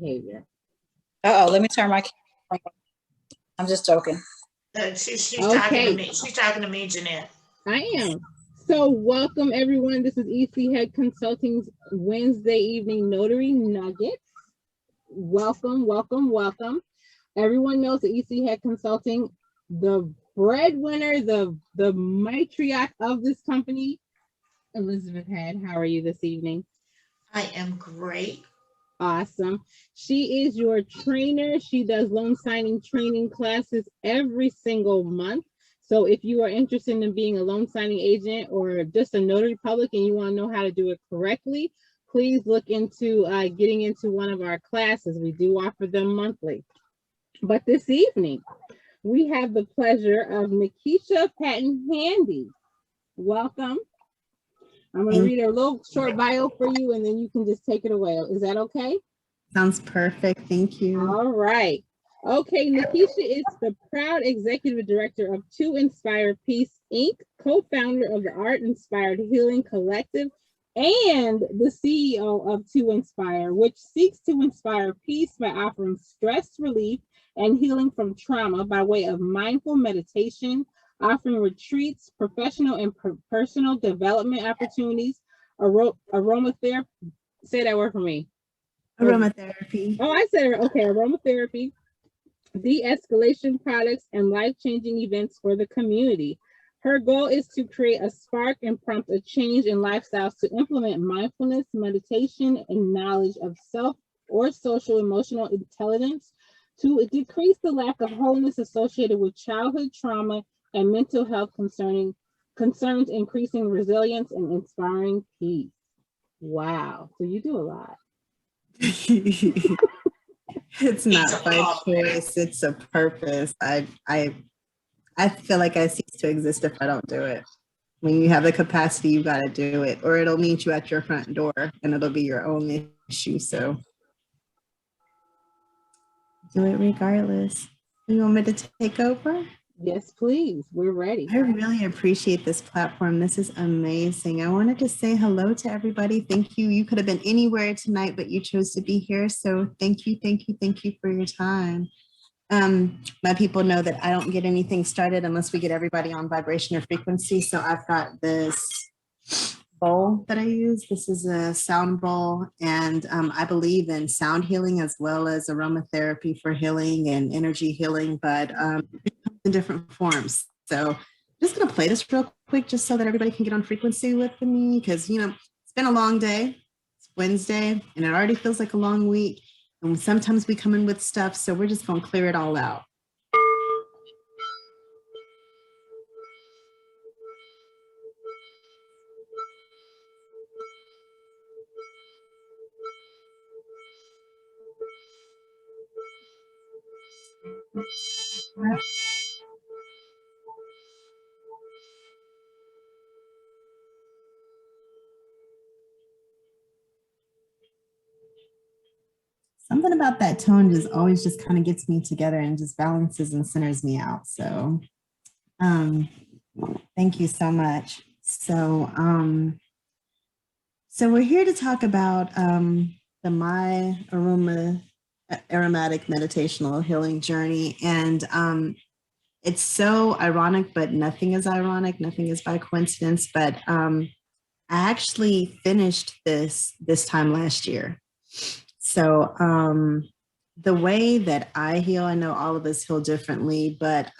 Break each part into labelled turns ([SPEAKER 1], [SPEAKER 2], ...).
[SPEAKER 1] behavior.
[SPEAKER 2] Let me turn my camera. I'm just joking.
[SPEAKER 3] She's talking to me. She's talking to me, Jeanette.
[SPEAKER 1] I am. So welcome everyone. This is EC Head Consulting's Wednesday evening notary nuggets. Welcome, welcome, welcome. Everyone knows that EC Head Consulting, the breadwinner, the matriarch of this company, Elizabeth Head. How are you this evening?
[SPEAKER 3] I am great.
[SPEAKER 1] Awesome. She is your trainer. She does loan signing training classes every single month. So if you are interested in being a loan signing agent or just a notary public and you want to know how to do it correctly, please look into getting into one of our classes. We do offer them monthly. But this evening, we have the pleasure of Nikisha Patton Handy. Welcome. I'm going to read a little short bio for you, and then you can just take it away. Is that okay?
[SPEAKER 4] Sounds perfect. Thank you.
[SPEAKER 1] All right. Okay, Nikisha is the proud executive director of To Inspire Peace, Inc., co-founder of the Art Inspired Healing Collective, and the CEO of To Inspire, which seeks to inspire peace by offering stress relief and healing from trauma by way of mindful meditation, offering retreats, professional and personal development opportunities, aromatherapy. Say that word for me.
[SPEAKER 4] Aromatherapy.
[SPEAKER 1] Oh, I said, okay, aromatherapy, de-escalation products, and life-changing events for the community. Her goal is to create a spark and prompt a change in lifestyles to implement mindfulness, meditation, and knowledge of self or social emotional intelligence to decrease the lack of wholeness associated with childhood trauma and mental health concerns, increasing resilience and inspiring peace. Wow. So you do a lot.
[SPEAKER 4] It's not by choice, it's a purpose. I feel like I cease to exist if I don't do it. When you have the capacity, you got to do it, or it'll meet you at your front door and it'll be your own issue. So do it regardless. You want me to take over?
[SPEAKER 1] Yes, please. We're ready.
[SPEAKER 4] I really appreciate this platform. This is amazing. I wanted to say hello to everybody. Thank you. You could have been anywhere tonight, but you chose to be here. So thank you, thank you, thank you for your time. My people know that I don't get anything started unless we get everybody on vibration or frequency. So I've got this bowl that I use. This is a sound bowl, and I believe in sound healing as well as aromatherapy for healing and energy healing, but in different forms. So I'm just gonna play this real quick just so that everybody can get on frequency with me, because it's been a long day. It's Wednesday and it already feels like a long week, and sometimes we come in with stuff, so we're just gonna clear it all out. Something about that tone just always just kind of gets me together and just balances and centers me out. So thank you so much. So we're here to talk about the My Aromatic Meditational Healing Journey. And it's so ironic, but nothing is ironic. Nothing is by coincidence. But I actually finished this time last year. So the way that I heal, I know all of us heal differently, but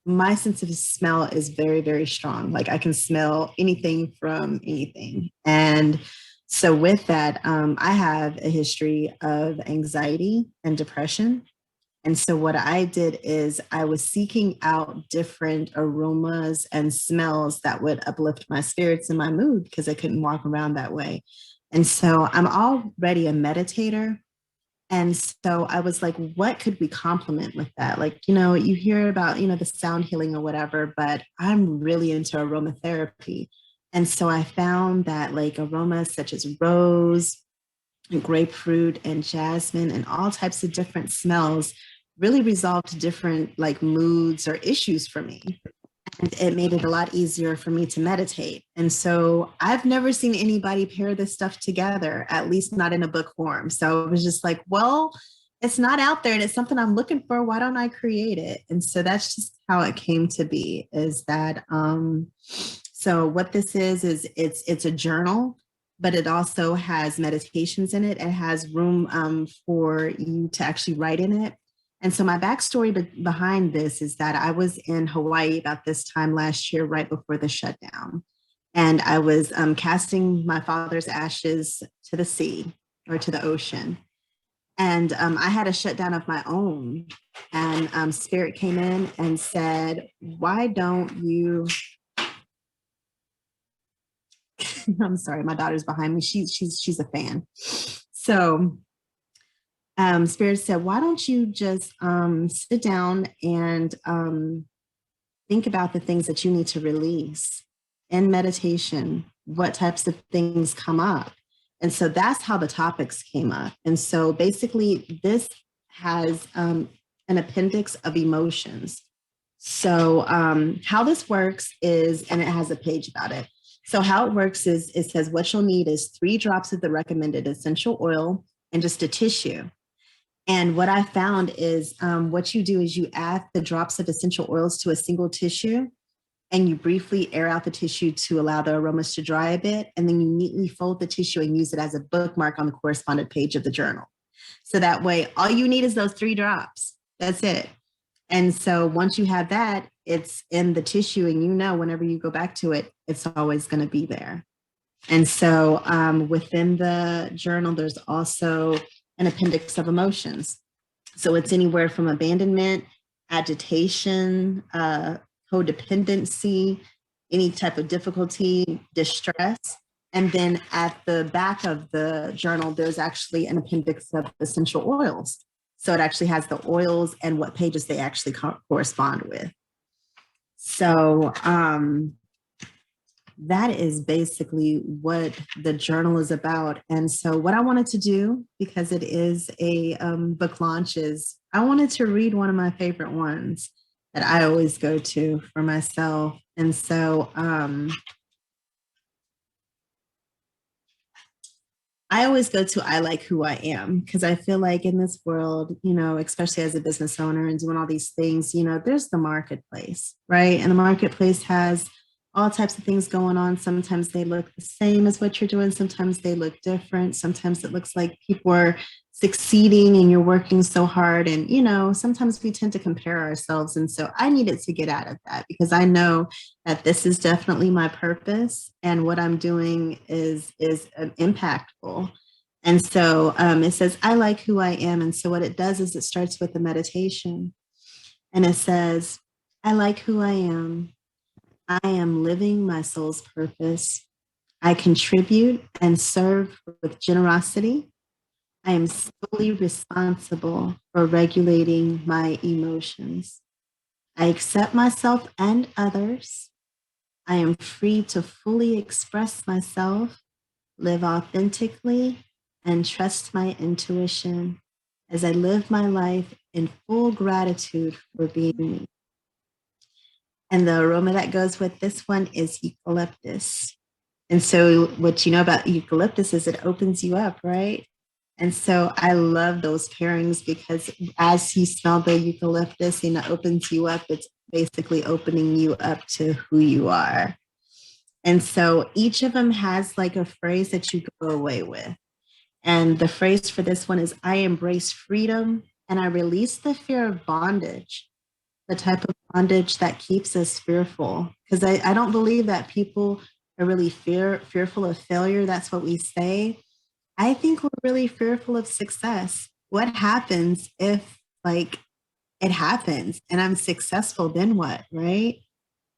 [SPEAKER 4] my sense of smell is very, very strong. Like I can smell anything from anything. And so with that, I have a history of anxiety and depression. And so what I did is I was seeking out different aromas and smells that would uplift my spirits and my mood, because I couldn't walk around that way. And so I'm already a meditator. And so I was like, what could we complement with that? Like, you hear about, the sound healing or whatever, but I'm really into aromatherapy. And so I found that like aromas such as rose and grapefruit and jasmine and all types of different smells really resolved different like moods or issues for me. it made it a lot easier for me to meditate. And so I've never seen anybody pair this stuff together, at least not in a book form. So it was just like, well, it's not out there and it's something I'm looking for. Why don't I create it? And so that's just how it came to be, is that, so what this is it's a journal, but it also has meditations in it. It has room for you to actually write in it. And so my backstory behind this is that I was in Hawaii about this time last year, right before the shutdown. And I was casting my father's ashes to the sea or to the ocean. And I had a shutdown of my own. And Spirit came in and said, why don't you, I'm sorry, my daughter's behind me. She's a fan. So Spirit said, why don't you just sit down and think about the things that you need to release in meditation, what types of things come up. And so that's how the topics came up. And so basically this has an appendix of emotions. So how this works is, and it has a page about it. So how it works is it says what you'll need is 3 drops of the recommended essential oil and just a tissue. And what I found is what you do is you add the drops of essential oils to a single tissue and you briefly air out the tissue to allow the aromas to dry a bit. And then you neatly fold the tissue and use it as a bookmark on the correspondent page of the journal. So that way, all you need is those 3 drops. That's it. And so once you have that, it's in the tissue and you know, whenever you go back to it, it's always going to be there. And so within the journal, there's also an appendix of emotions. So it's anywhere from abandonment, agitation, codependency, any type of difficulty, distress. And then at the back of the journal, there's actually an appendix of essential oils. So it actually has the oils and what pages they actually correspond with. So that is basically what the journal is about. And so what I wanted to do, because it is a book launch, is I wanted to read one of my favorite ones that I always go to for myself. And so I always go to I Like Who I Am, because I feel like in this world, you know, especially as a business owner and doing all these things, you know, there's the marketplace, right? And the marketplace has all types of things going on. Sometimes they look the same as what you're doing. Sometimes they look different. Sometimes it looks like people are succeeding and you're working so hard. And, you know, sometimes we tend to compare ourselves. And so I needed to get out of that because I know that this is definitely my purpose and what I'm doing is impactful. And so it says, I like who I am. And so what it does is it starts with a meditation and it says, I like who I am. I am living my soul's purpose. I contribute and serve with generosity. I am solely responsible for regulating my emotions. I accept myself and others. I am free to fully express myself, live authentically, and trust my intuition as I live my life in full gratitude for being me. And the aroma that goes with this one is eucalyptus. And so what you know about eucalyptus is it opens you up, right? And so I love those pairings because as you smell the eucalyptus and it opens you up, it's basically opening you up to who you are. And so each of them has like a phrase that you go away with. And the phrase for this one is, I embrace freedom and I release the fear of bondage, the type of bondage that keeps us fearful. Because I don't believe that people are really fearful of failure. That's what we say. I think we're really fearful of success. What happens if like it happens and I'm successful, then what, right?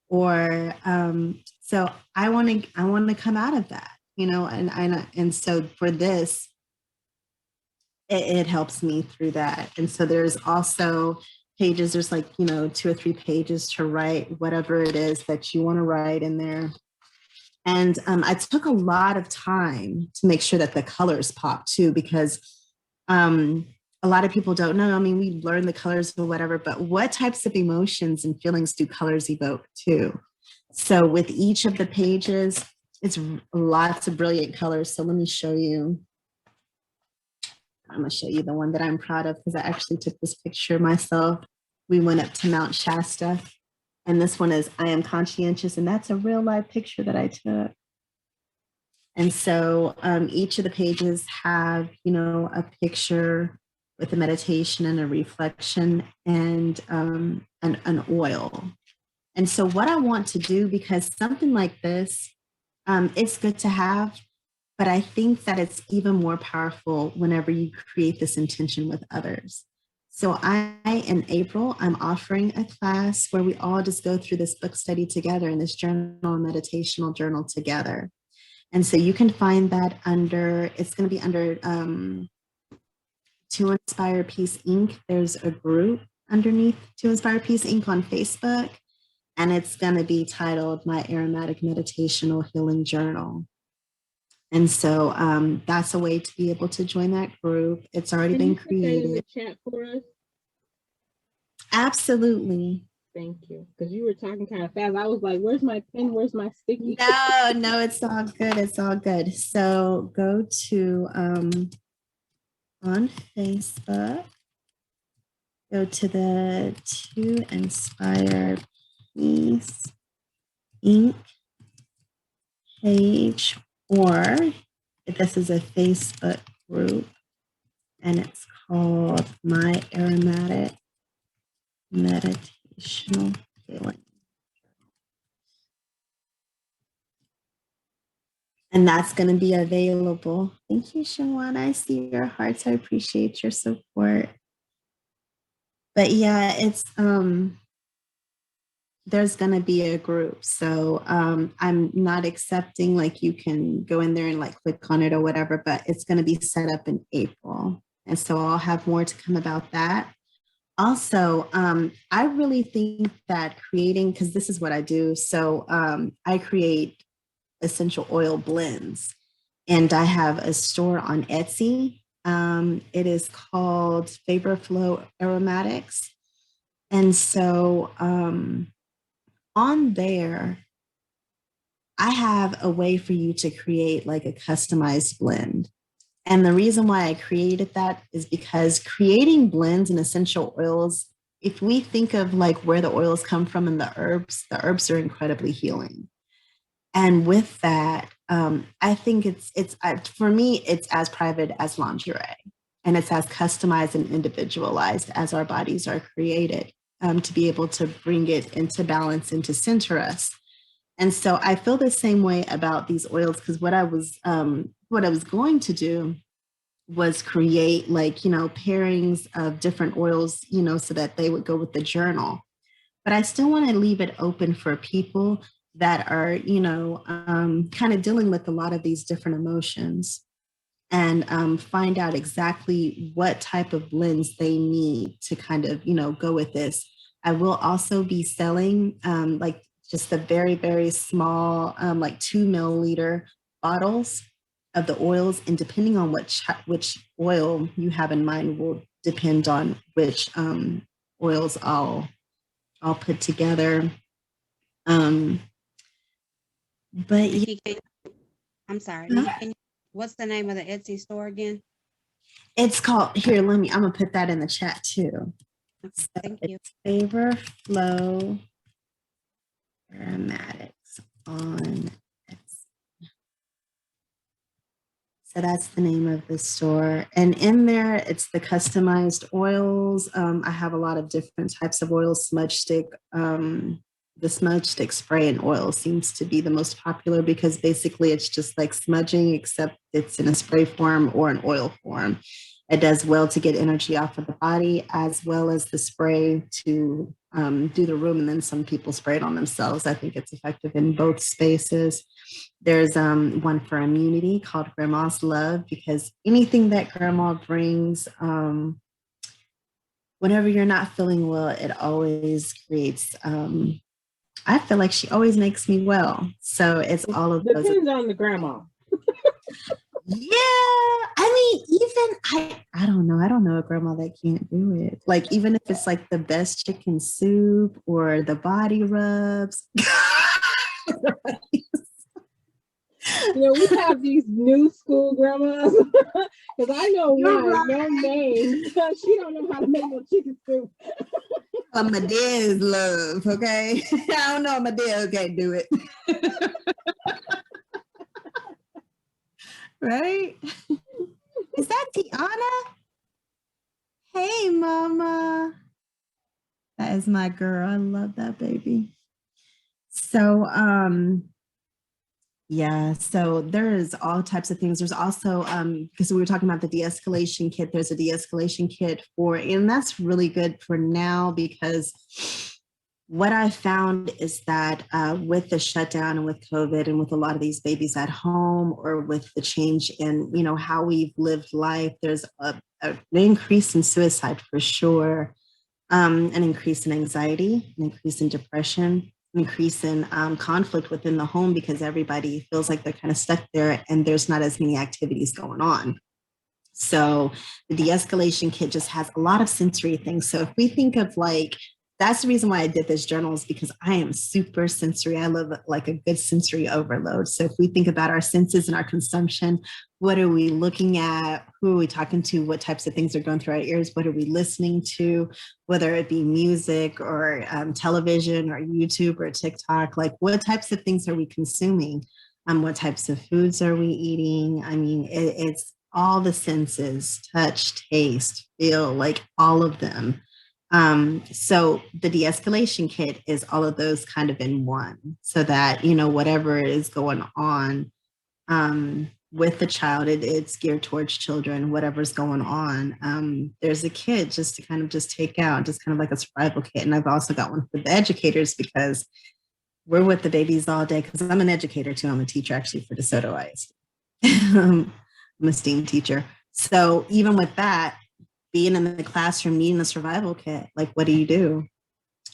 [SPEAKER 4] Or so I want to come out of that, you know, and so for this, it helps me through that. And so there's also pages, there's like, you know, 2 or 3 pages to write whatever it is that you want to write in there. And I took a lot of time to make sure that the colors pop too, because a lot of people don't know. I mean, we learn the colors or whatever, but what types of emotions and feelings do colors evoke too? So with each of the pages, it's lots of brilliant colors. So let me show you. I'm gonna show you the one that I'm proud of because I actually took this picture myself. We went up to Mount Shasta, and this one is I Am Conscientious, and that's a real live picture that I took. And so each of the pages have, a picture with a meditation and a reflection and an oil. And so what I want to do, because something like this, it's good to have, but I think that it's even more powerful whenever you create this intention with others. So in April, I'm offering a class where we all just go through this book study together in this journal and meditational journal together. And so you can find that it's going to be under To Inspire Peace Inc. There's a group underneath To Inspire Peace Inc. on Facebook, and it's going to be titled My Aromatic Meditational Healing Journal. And so that's a way to be able to join that group. It's already been created.
[SPEAKER 1] In the chat for us?
[SPEAKER 4] Absolutely.
[SPEAKER 1] Thank you. Because you were talking kind of fast. I was like, where's my pen? Where's my sticky?
[SPEAKER 4] No, it's all good. It's all good. So go to on Facebook, go to the To Inspire Peace Inc. page, or this is a Facebook group, and it's called My Aromatic Meditational Healing. And that's going to be available. Thank you, Shawana. I see your hearts. I appreciate your support. But yeah, it's there's going to be a group. So I'm not accepting like you can go in there and like click on it or whatever, but it's going to be set up in April. And so I'll have more to come about that. Also, I really think that creating, because this is what I do. So I create essential oil blends, and I have a store on Etsy. It is called Favor Flow Aromatics. And so on there, I have a way for you to create like a customized blend. And the reason why I created that is because creating blends and essential oils, if we think of like where the oils come from and the herbs are incredibly healing. And with that, I think it's for me, it's as private as lingerie, and it's as customized and individualized as our bodies are created, to be able to bring it into balance and to center us. And so I feel the same way about these oils, because what I was going to do was create like, pairings of different oils, so that they would go with the journal. But I still want to leave it open for people that are, kind of dealing with a lot of these different emotions, and find out exactly what type of blends they need to kind of, go with this. I will also be selling like just the very, very small, like 2 milliliter bottles of the oils. And depending on which oil you have in mind will depend on which oils I'll put together. But
[SPEAKER 5] Nikki, I'm sorry. Nikki, what's the name of the Etsy store again?
[SPEAKER 4] It's called, here, I'm gonna put that in the chat too.
[SPEAKER 5] So thank you.
[SPEAKER 4] Favor Flow Aromatics on Etsy. So that's the name of the store. And in there, it's the customized oils. I have a lot of different types of oils, smudge stick. The smudge stick spray and oil seems to be the most popular, because basically it's just like smudging, except it's in a spray form or an oil form. It does well to get energy off of the body, as well as the spray to do the room. And then some people spray it on themselves. I think it's effective in both spaces. There's one for immunity called Grandma's Love, because anything that Grandma brings, whenever you're not feeling well, it always creates, I feel like she always makes me well. So it's all of those.
[SPEAKER 1] Depends on the grandma.
[SPEAKER 4] Yeah, I mean, even I don't know. I don't know a grandma that can't do it. Like, even if it's like the best chicken soup or the body rubs.
[SPEAKER 1] We have these new school grandmas because I know
[SPEAKER 4] You're
[SPEAKER 1] one, no
[SPEAKER 4] right.
[SPEAKER 1] names. She don't know how to make no chicken soup.
[SPEAKER 4] My dad's love, okay? I don't know, my dad can't do it. Right? Is that Tiana? Hey, mama. That is my girl. I love that baby. So, yeah, so there's all types of things. There's also, because we were talking about the de-escalation kit, there's a de-escalation kit and that's really good for now because what I found is that with the shutdown and with COVID and with a lot of these babies at home or with the change in, how we've lived life, there's an increase in suicide for sure, an increase in anxiety, an increase in depression, increase in conflict within the home because everybody feels like they're kind of stuck there and there's not as many activities going on. So the de-escalation kit just has a lot of sensory things. So if we think of that's the reason why I did this journal is because I am super sensory. I love like a good sensory overload. So if we think about our senses and our consumption, what are we looking at? Who are we talking to? What types of things are going through our ears? What are we listening to? Whether it be music or television or YouTube or TikTok, like what types of things are we consuming? What types of foods are we eating? I mean, it's all the senses, touch, taste, feel, like all of them. So the de-escalation kit is all of those kind of in one so that, whatever is going on with the child, it's geared towards children, whatever's going on. There's a kit just to kind of just take out, just kind of like a survival kit. And I've also got one for the educators because we're with the babies all day because I'm an educator too. I'm a teacher actually for DeSoto ISD. I'm a STEAM teacher. So even with that, being in the classroom, needing a survival kit, like what do you do?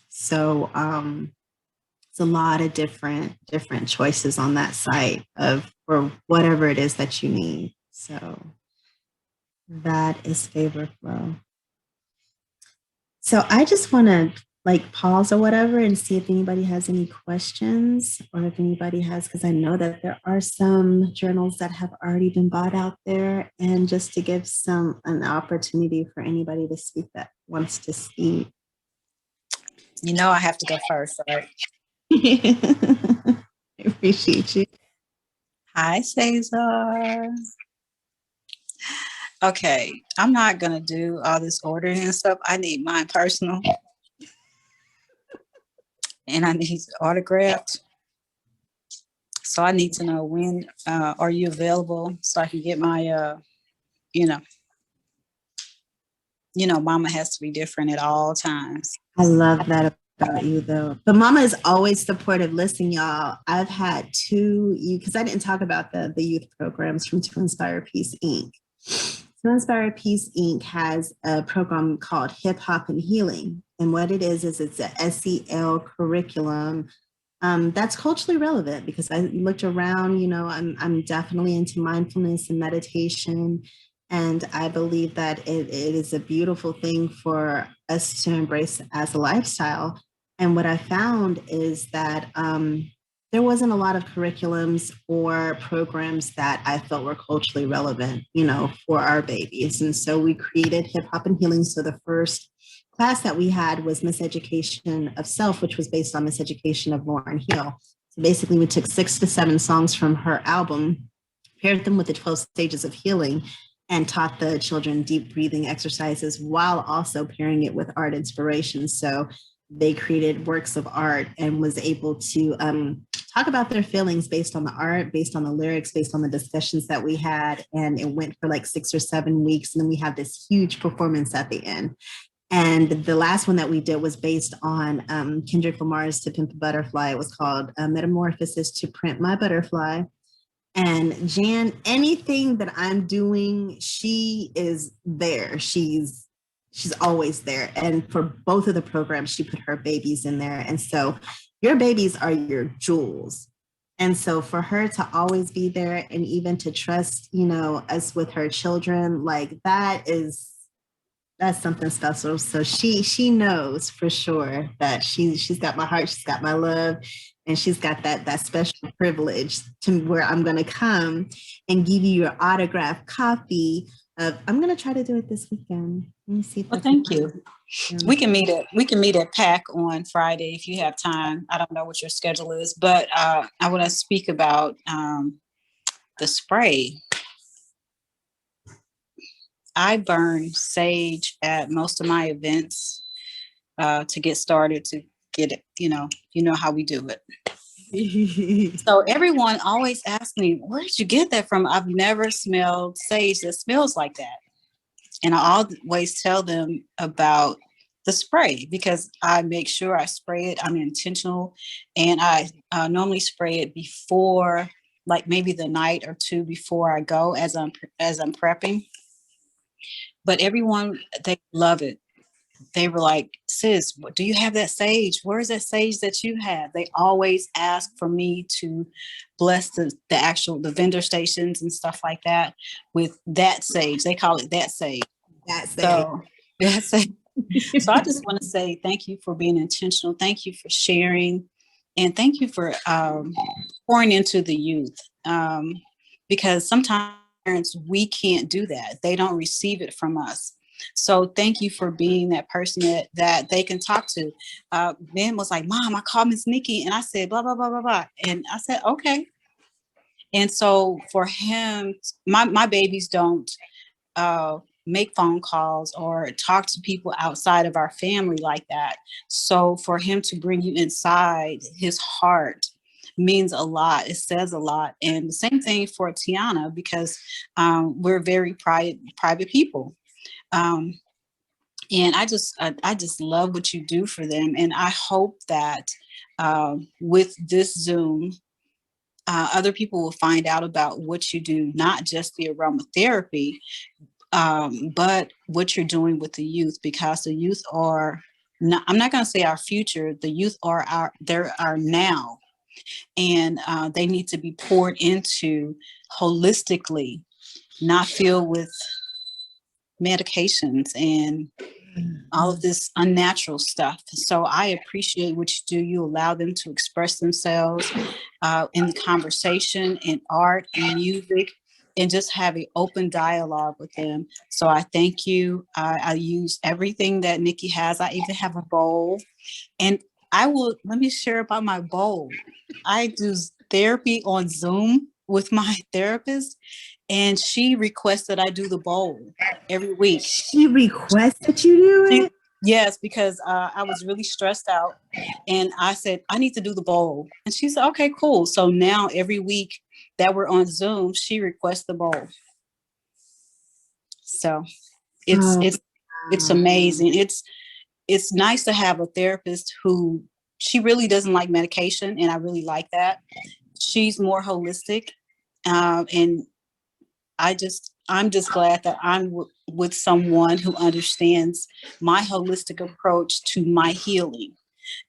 [SPEAKER 4] So it's a lot of different choices on that site for whatever it is that you need. So that is Favor Flow. So I just want to pause or whatever and see if anybody has any questions or if anybody has, because I know that there are some journals that have already been bought out there, and just to give an opportunity for anybody to speak that wants to speak.
[SPEAKER 2] I have to go first, right?
[SPEAKER 4] I appreciate you.
[SPEAKER 2] Hi, Cesar. Okay, I'm not going to do all this ordering and stuff. I need mine personal. And I need it autographed. So I need to know when are you available so I can get my, mama has to be different at all times.
[SPEAKER 4] I love that about you though. But mama is always supportive. Listen, y'all, I've had because I didn't talk about the youth programs from To Inspire Peace, Inc. To Inspire Peace, Inc. has a program called Hip Hop and Healing. And what it is it's a SEL curriculum that's culturally relevant because I looked around, I'm definitely into mindfulness and meditation. And I believe that it is a beautiful thing for us to embrace as a lifestyle. And what I found is that there wasn't a lot of curriculums or programs that I felt were culturally relevant, for our babies. And so we created Hip Hop and Healing. So the first class that we had was Miseducation of Self, which was based on Miseducation of Lauryn Hill. So basically we took 6 to 7 songs from her album, paired them with the 12 stages of healing, and taught the children deep breathing exercises while also pairing it with art inspiration. So they created works of art and was able to talk about their feelings based on the art, based on the lyrics, based on the discussions that we had. And it went for 6 or 7 weeks. And then we had this huge performance at the end. And the last one that we did was based on Kendrick Lamar's To Pimp a Butterfly. It was called Metamorphosis to Print My Butterfly. And Jan, anything that I'm doing, she is there. She's always there. And for both of the programs, she put her babies in there. And so your babies are your jewels. And so for her to always be there and even to trust, you know, us with her children, like that's something special. So she knows for sure that she's got my heart, she's got my love, and she's got that special privilege to where I'm gonna come and give you your autographed copy of. I'm gonna try to do it this weekend. Let me see if
[SPEAKER 2] Well,
[SPEAKER 4] I can.
[SPEAKER 2] thank you. We can meet at PAC on Friday if you have time. I don't know what your schedule is, but I want to speak about the spray. I burn sage at most of my events to get started, to get it, you know how we do it. So everyone always asks me, where did you get that from? I've never smelled sage that smells like that. And I always tell them about the spray because I make sure I spray it. I'm intentional, and I normally spray it before, like maybe the night or two before I go as I'm prepping. But everyone, they love it. They were like, sis, do you have that sage? Where's that sage that you have? They always ask for me to bless the vendor stations and stuff like that with that sage. They call it that sage.
[SPEAKER 4] That's
[SPEAKER 2] So that's it. So I just want to say thank you for being intentional. Thank you for sharing, and thank you for pouring into the youth. Because sometimes parents, we can't do that. They don't receive it from us. So thank you for being that person that they can talk to. Ben was like, Mom, I called Miss Nikki and I said, blah, blah, blah, blah, blah. And I said, okay. And so for him, my babies don't make phone calls or talk to people outside of our family like that. So for him to bring you inside his heart means a lot. It says a lot. And the same thing for Tiana, because we're very private people. And I just love what you do for them. And I hope that with this Zoom, other people will find out about what you do, not just the aromatherapy, but what you're doing with the youth, because the youth are not, I'm not going to say our future, the youth are they're our now, and they need to be poured into holistically, not filled with medications and all of this unnatural stuff. So I appreciate what you do. You allow them to express themselves in the conversation, in art, in music, and just have an open dialogue with them. So I thank you. I use everything that Nikki has. I even have a bowl. And let me share about my bowl. I do therapy on Zoom with my therapist, and she requests that I do the bowl every week.
[SPEAKER 4] She requests that you do it?
[SPEAKER 2] Yes, because I was really stressed out, and I said, I need to do the bowl. And she said, okay, cool. So now every week that we're on Zoom, she requests the bowl. So it's amazing. It's nice to have a therapist who, she really doesn't like medication, and I really like that. She's more holistic, and I'm just glad that I'm with someone who understands my holistic approach to my healing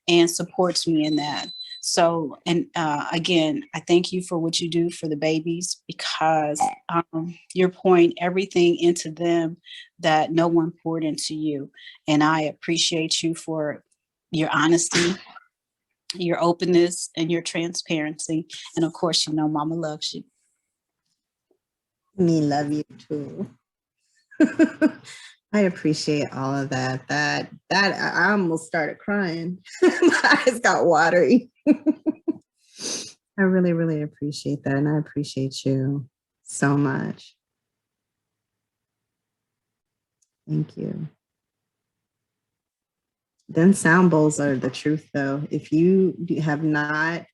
[SPEAKER 2] and supports me in that. So, and again, I thank you for what you do for the babies, because you're pouring everything into them that no one poured into you. And I appreciate you for your honesty, your openness, and your transparency. And of course, you know, Mama loves you.
[SPEAKER 4] Me love you too. I appreciate all of that. That I almost started crying. My eyes got watery. I really, really appreciate that. And I appreciate you so much. Thank you. Then sound bowls are the truth though. If you have not,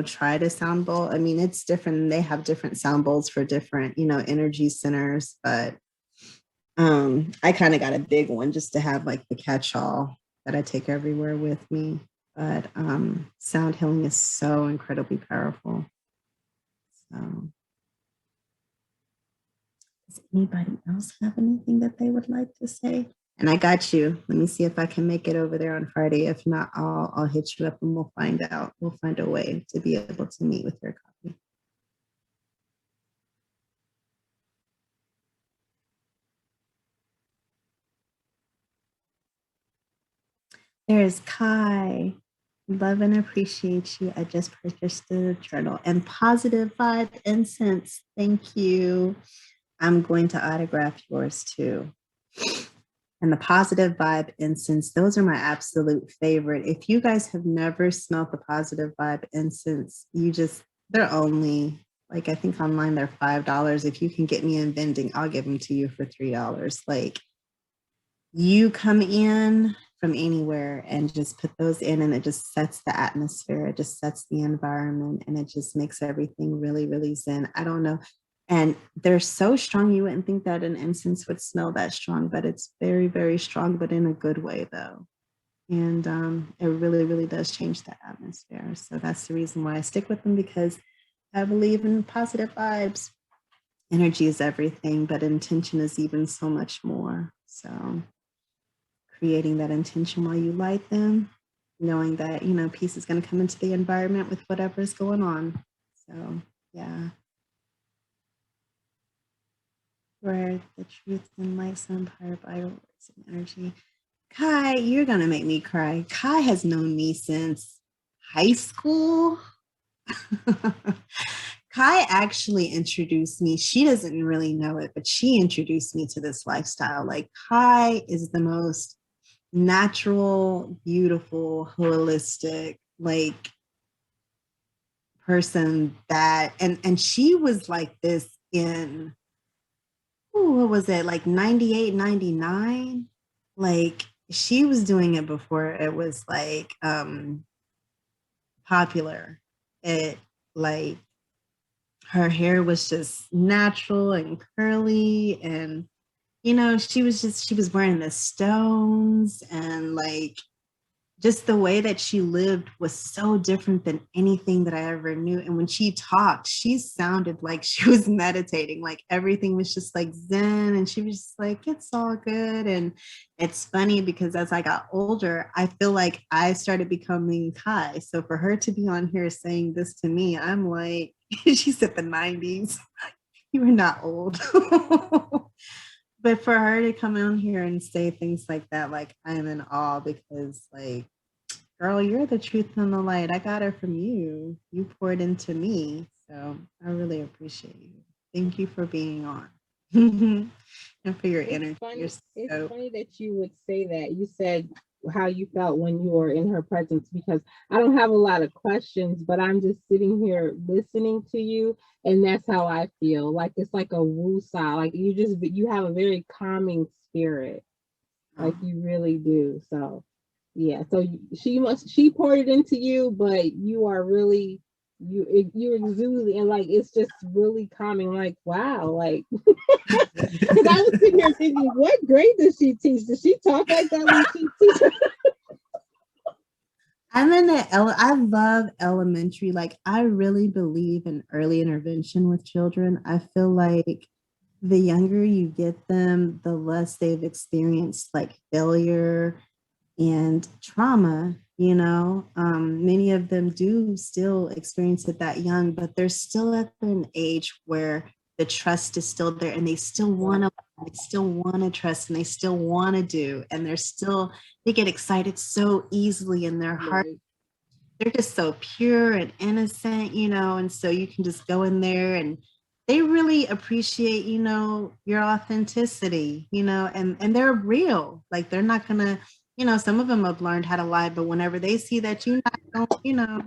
[SPEAKER 4] tried a sound bowl, I mean, it's different. They have different sound bowls for different, energy centers, but I kind of got a big one just to have like the catch-all that I take everywhere with me. But sound healing is so incredibly powerful. So does anybody else have anything that they would like to say? And I got you. Let me see if I can make it over there on Friday. If not, I'll hit you up and we'll find out. We'll find a way to be able to meet with your copy. There's Kai. Love and appreciate you. I just purchased the journal and Positive Vibe Incense. Thank you. I'm going to autograph yours too. And the Positive Vibe Incense, those are my absolute favorite. If you guys have never smelled the Positive Vibe Incense, they're only, like, I think online they're $5. If you can get me in vending, I'll give them to you for $3. Like, you come in from anywhere and just put those in and it just sets the atmosphere. It just sets the environment and it just makes everything really, really zen. I don't know. And they're so strong, you wouldn't think that an incense would smell that strong, but it's very, very strong, but in a good way though. And it really, really does change the atmosphere. So that's the reason why I stick with them, because I believe in positive vibes. Energy is everything, but intention is even so much more. So creating that intention while you light them, knowing that, peace is going to come into the environment with whatever is going on. So, yeah. Where the truth and light empire by words and energy. Kai, you're going to make me cry. Kai has known me since high school. Kai actually introduced me. She doesn't really know it, but she introduced me to this lifestyle. Like, Kai is the most natural, beautiful, holistic, like, person that, and she was like this in, what was it, like 98, 99? Like, she was doing it before it was like popular. It, like, her hair was just natural and curly, and she was wearing the stones, and like, just the way that she lived was so different than anything that I ever knew. And when she talked, she sounded like she was meditating, like everything was just like zen, and she was just like, it's all good. And it's funny because as I got older, I feel like I started becoming Kai. So for her to be on here saying this to me, I'm like, she said the 90s. You were not old. But for her to come on here and say things like that, like, I'm in awe, because, like, girl, you're the truth and the light. I got her from you. You poured into me. So I really appreciate you. Thank you for being on. And for your energy.
[SPEAKER 1] It's funny that you would say that. You said how you felt when you were in her presence, because I don't have a lot of questions, but I'm just sitting here listening to you, and that's how I feel. Like, it's like a woo-saw. Like, you have a very calming spirit. Like, you really do. So yeah, so she poured it into you, but you are really, you exude, and like, it's just really calming. Like, wow, like, because I was sitting here thinking, what grade does she teach? Does she talk like that when she teaches?
[SPEAKER 4] I love elementary. Like, I really believe in early intervention with children. I feel like the younger you get them, the less they've experienced like failure and trauma. Many of them do still experience it that young, but they're still at an age where the trust is still there, and they still want to trust, and they still want to do, and they get excited so easily in their heart. They're just so pure and innocent, and so you can just go in there, and they really appreciate, your authenticity, and they're real. Like, they're not gonna, some of them have learned how to lie, but whenever they see that you're not,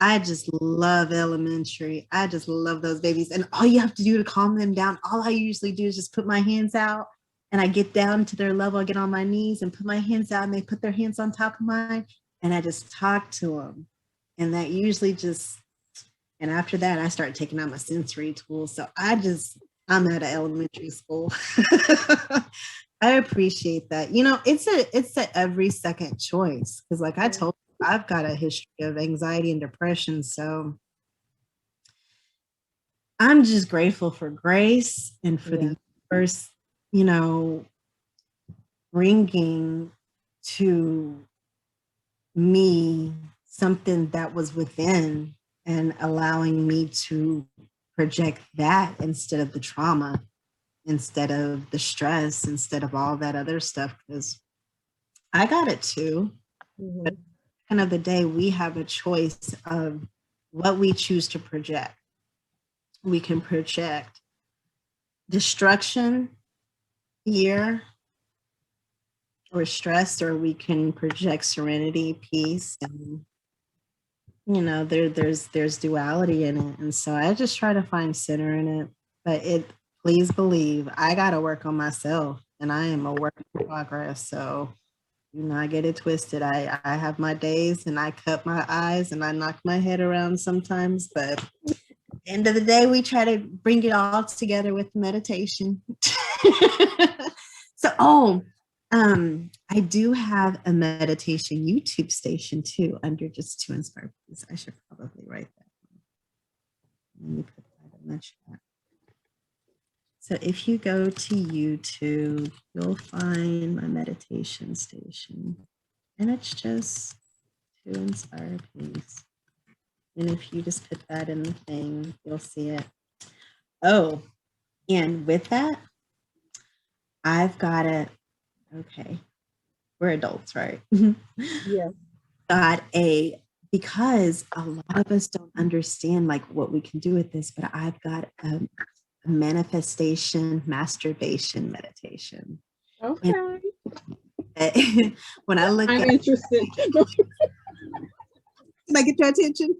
[SPEAKER 4] I just love elementary. I just love those babies. And all you have to do to calm them down, all I usually do is just put my hands out, and I get down to their level, I get on my knees and put my hands out, and they put their hands on top of mine, and I just talk to them. And that usually and after that, I start taking out my sensory tools. So I'm at an elementary school. I appreciate that. It's a every second choice. Because like I told you, I've got a history of anxiety and depression. So I'm just grateful for grace and for the universe, bringing to me something that was within and allowing me to project that instead of the trauma, instead of the stress, instead of all that other stuff, because I got it too.
[SPEAKER 1] Mhm.
[SPEAKER 4] But at the end of the day, we have a choice of what we choose to project. We can project destruction, fear, or stress, or we can project serenity, peace, and there's duality in it. And so I just try to find center in it. But please believe I gotta work on myself, and I am a work in progress. So do not get it twisted. I have my days and I cut my eyes and I knock my head around sometimes, but at the end of the day, we try to bring it all together with meditation. So, I do have a meditation YouTube station too, under just to inspire peace. I should probably write that. Let me put that in the chat. So if you go to YouTube, you'll find my meditation station, and it's just to inspire peace. And if you just put that in the thing, you'll see it. Oh, and with that, I've got it. Okay, we're adults, right?
[SPEAKER 1] Yeah.
[SPEAKER 4] Because a lot of us don't understand like what we can do with this, but I've got a manifestation masturbation meditation.
[SPEAKER 1] Okay.
[SPEAKER 4] And when I look
[SPEAKER 1] I'm
[SPEAKER 4] at
[SPEAKER 1] interested.
[SPEAKER 4] can I get your attention?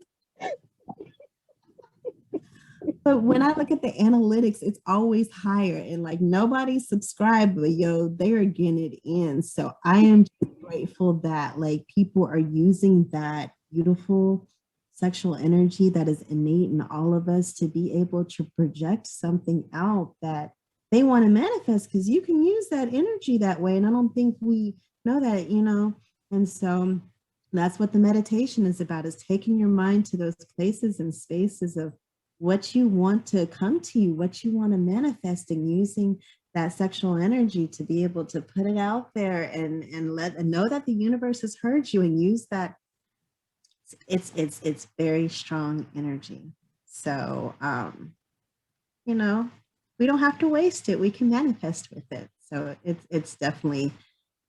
[SPEAKER 4] But when I look at the analytics, it's always higher, and like nobody's subscribed, but they are getting it in. So I am just grateful that like people are using that beautiful sexual energy that is innate in all of us to be able to project something out that they want to manifest, because you can use that energy that way. And I don't think we know that, and so that's what the meditation is about, is taking your mind to those places and spaces of what you want to come to you, what you want to manifest, and using that sexual energy to be able to put it out there and know that the universe has heard you, and use that. It's very strong energy. So we don't have to waste it. We can manifest with it. So it's definitely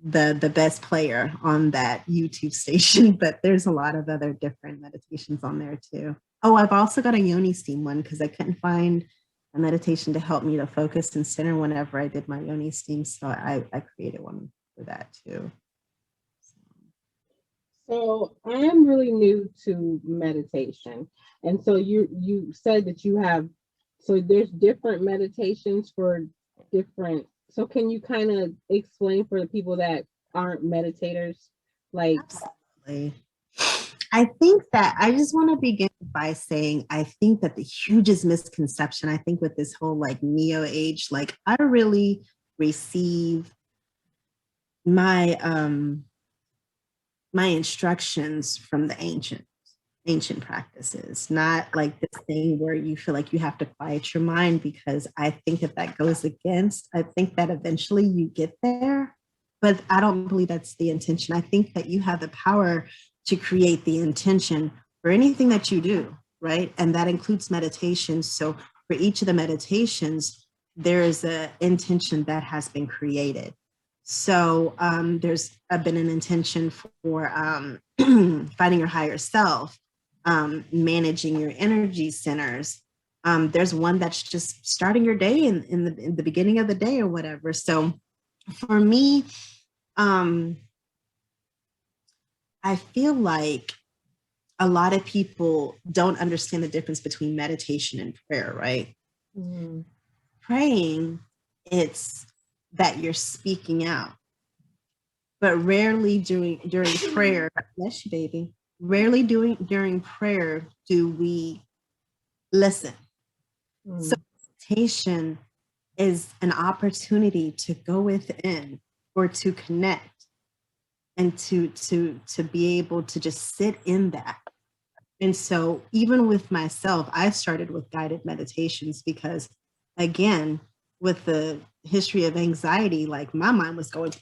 [SPEAKER 4] the best player on that YouTube station, but there's a lot of other different meditations on there too. Oh, I've also got a yoni steam one because I couldn't find a meditation to help me to focus and center whenever I did my yoni steam. So I created one for that too.
[SPEAKER 1] So I'm really new to meditation. And so you said that you have, so there's different meditations for different, so can you kind of explain for the people that aren't meditators, like?
[SPEAKER 4] Absolutely. I think that I just want to begin by saying, I think that the hugest misconception, I think with this whole like neo age, like I really receive my my instructions from the ancient practices, not like this thing where you feel like you have to quiet your mind, because I think that goes against, I think that eventually you get there, but I don't believe that's the intention. I think that you have the power to create the intention for anything that you do, right? And that includes meditation. So for each of the meditations, there is an intention that has been created. So there's been an intention for finding your higher self, managing your energy centers. There's one that's just starting your day in the beginning of the day or whatever. So for me, I feel like a lot of people don't understand the difference between meditation and prayer, right?
[SPEAKER 1] Mm-hmm.
[SPEAKER 4] Praying, it's that you're speaking out, but rarely during prayer, bless you, baby. Rarely during prayer do we listen.
[SPEAKER 1] Mm-hmm.
[SPEAKER 4] So meditation is an opportunity to go within or to connect and to be able to just sit in that. And so even with myself, I started with guided meditations because, again, with the history of anxiety, like my mind was going,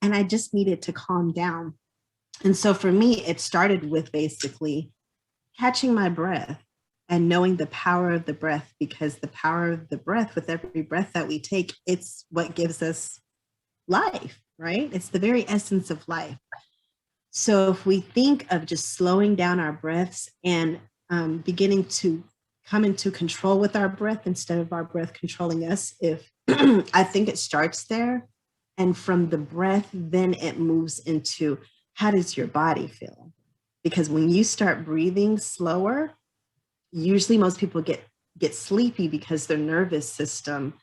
[SPEAKER 4] and I just needed to calm down. And so for me, it started with basically catching my breath and knowing the power of the breath, because the power of the breath, with every breath that we take, it's what gives us life, right? It's the very essence of life. So if we think of just slowing down our breaths and beginning to come into control with our breath instead of our breath controlling us, if I think it starts there. And from the breath, then it moves into, how does your body feel? Because when you start breathing slower, usually most people get sleepy because their nervous system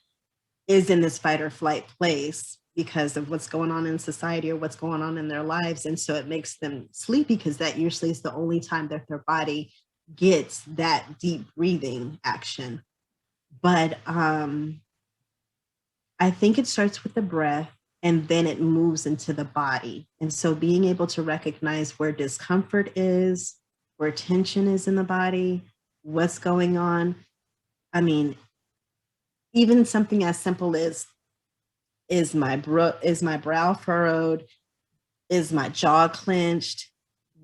[SPEAKER 4] is in this fight or flight place because of what's going on in society or what's going on in their lives. And so it makes them sleepy, because that usually is the only time that their body gets that deep breathing action. But I think it starts with the breath and then it moves into the body. And so being able to recognize where discomfort is, where tension is in the body, what's going on. I mean, even something as simple as, is my brow furrowed? Is my jaw clenched?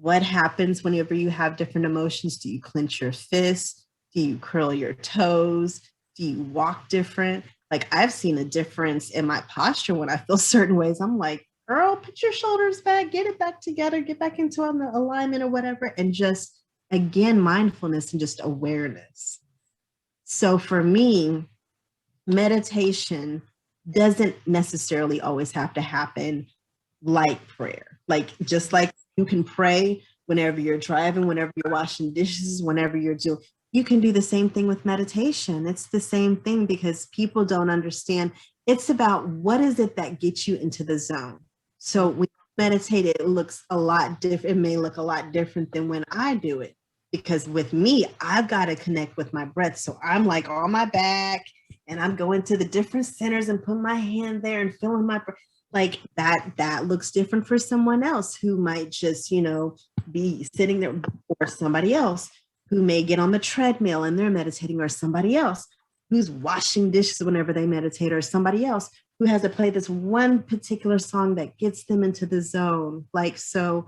[SPEAKER 4] What happens whenever you have different emotions? Do you clench your fists? Do you curl your toes? Do you walk different? Like, I've seen a difference in my posture when I feel certain ways. I'm like, girl, put your shoulders back, get it back together, get back into alignment or whatever. And just, again, mindfulness and just awareness. So for me, meditation doesn't necessarily always have to happen like prayer. Like, just like you can pray whenever you're driving, whenever you're washing dishes, whenever you're doing, you can do the same thing with meditation. It's the same thing, because people don't understand. It's about, what is it that gets you into the zone? So when you meditate, it looks a lot different. It may look a lot different than when I do it, because with me, I've got to connect with my breath. So I'm like on my back and I'm going to the different centers and putting my hand there and feeling my breath. Like that looks different for someone else who might just, be sitting there, or somebody else who may get on the treadmill and they're meditating, or somebody else who's washing dishes whenever they meditate, or somebody else who has to play this one particular song that gets them into the zone. Like, so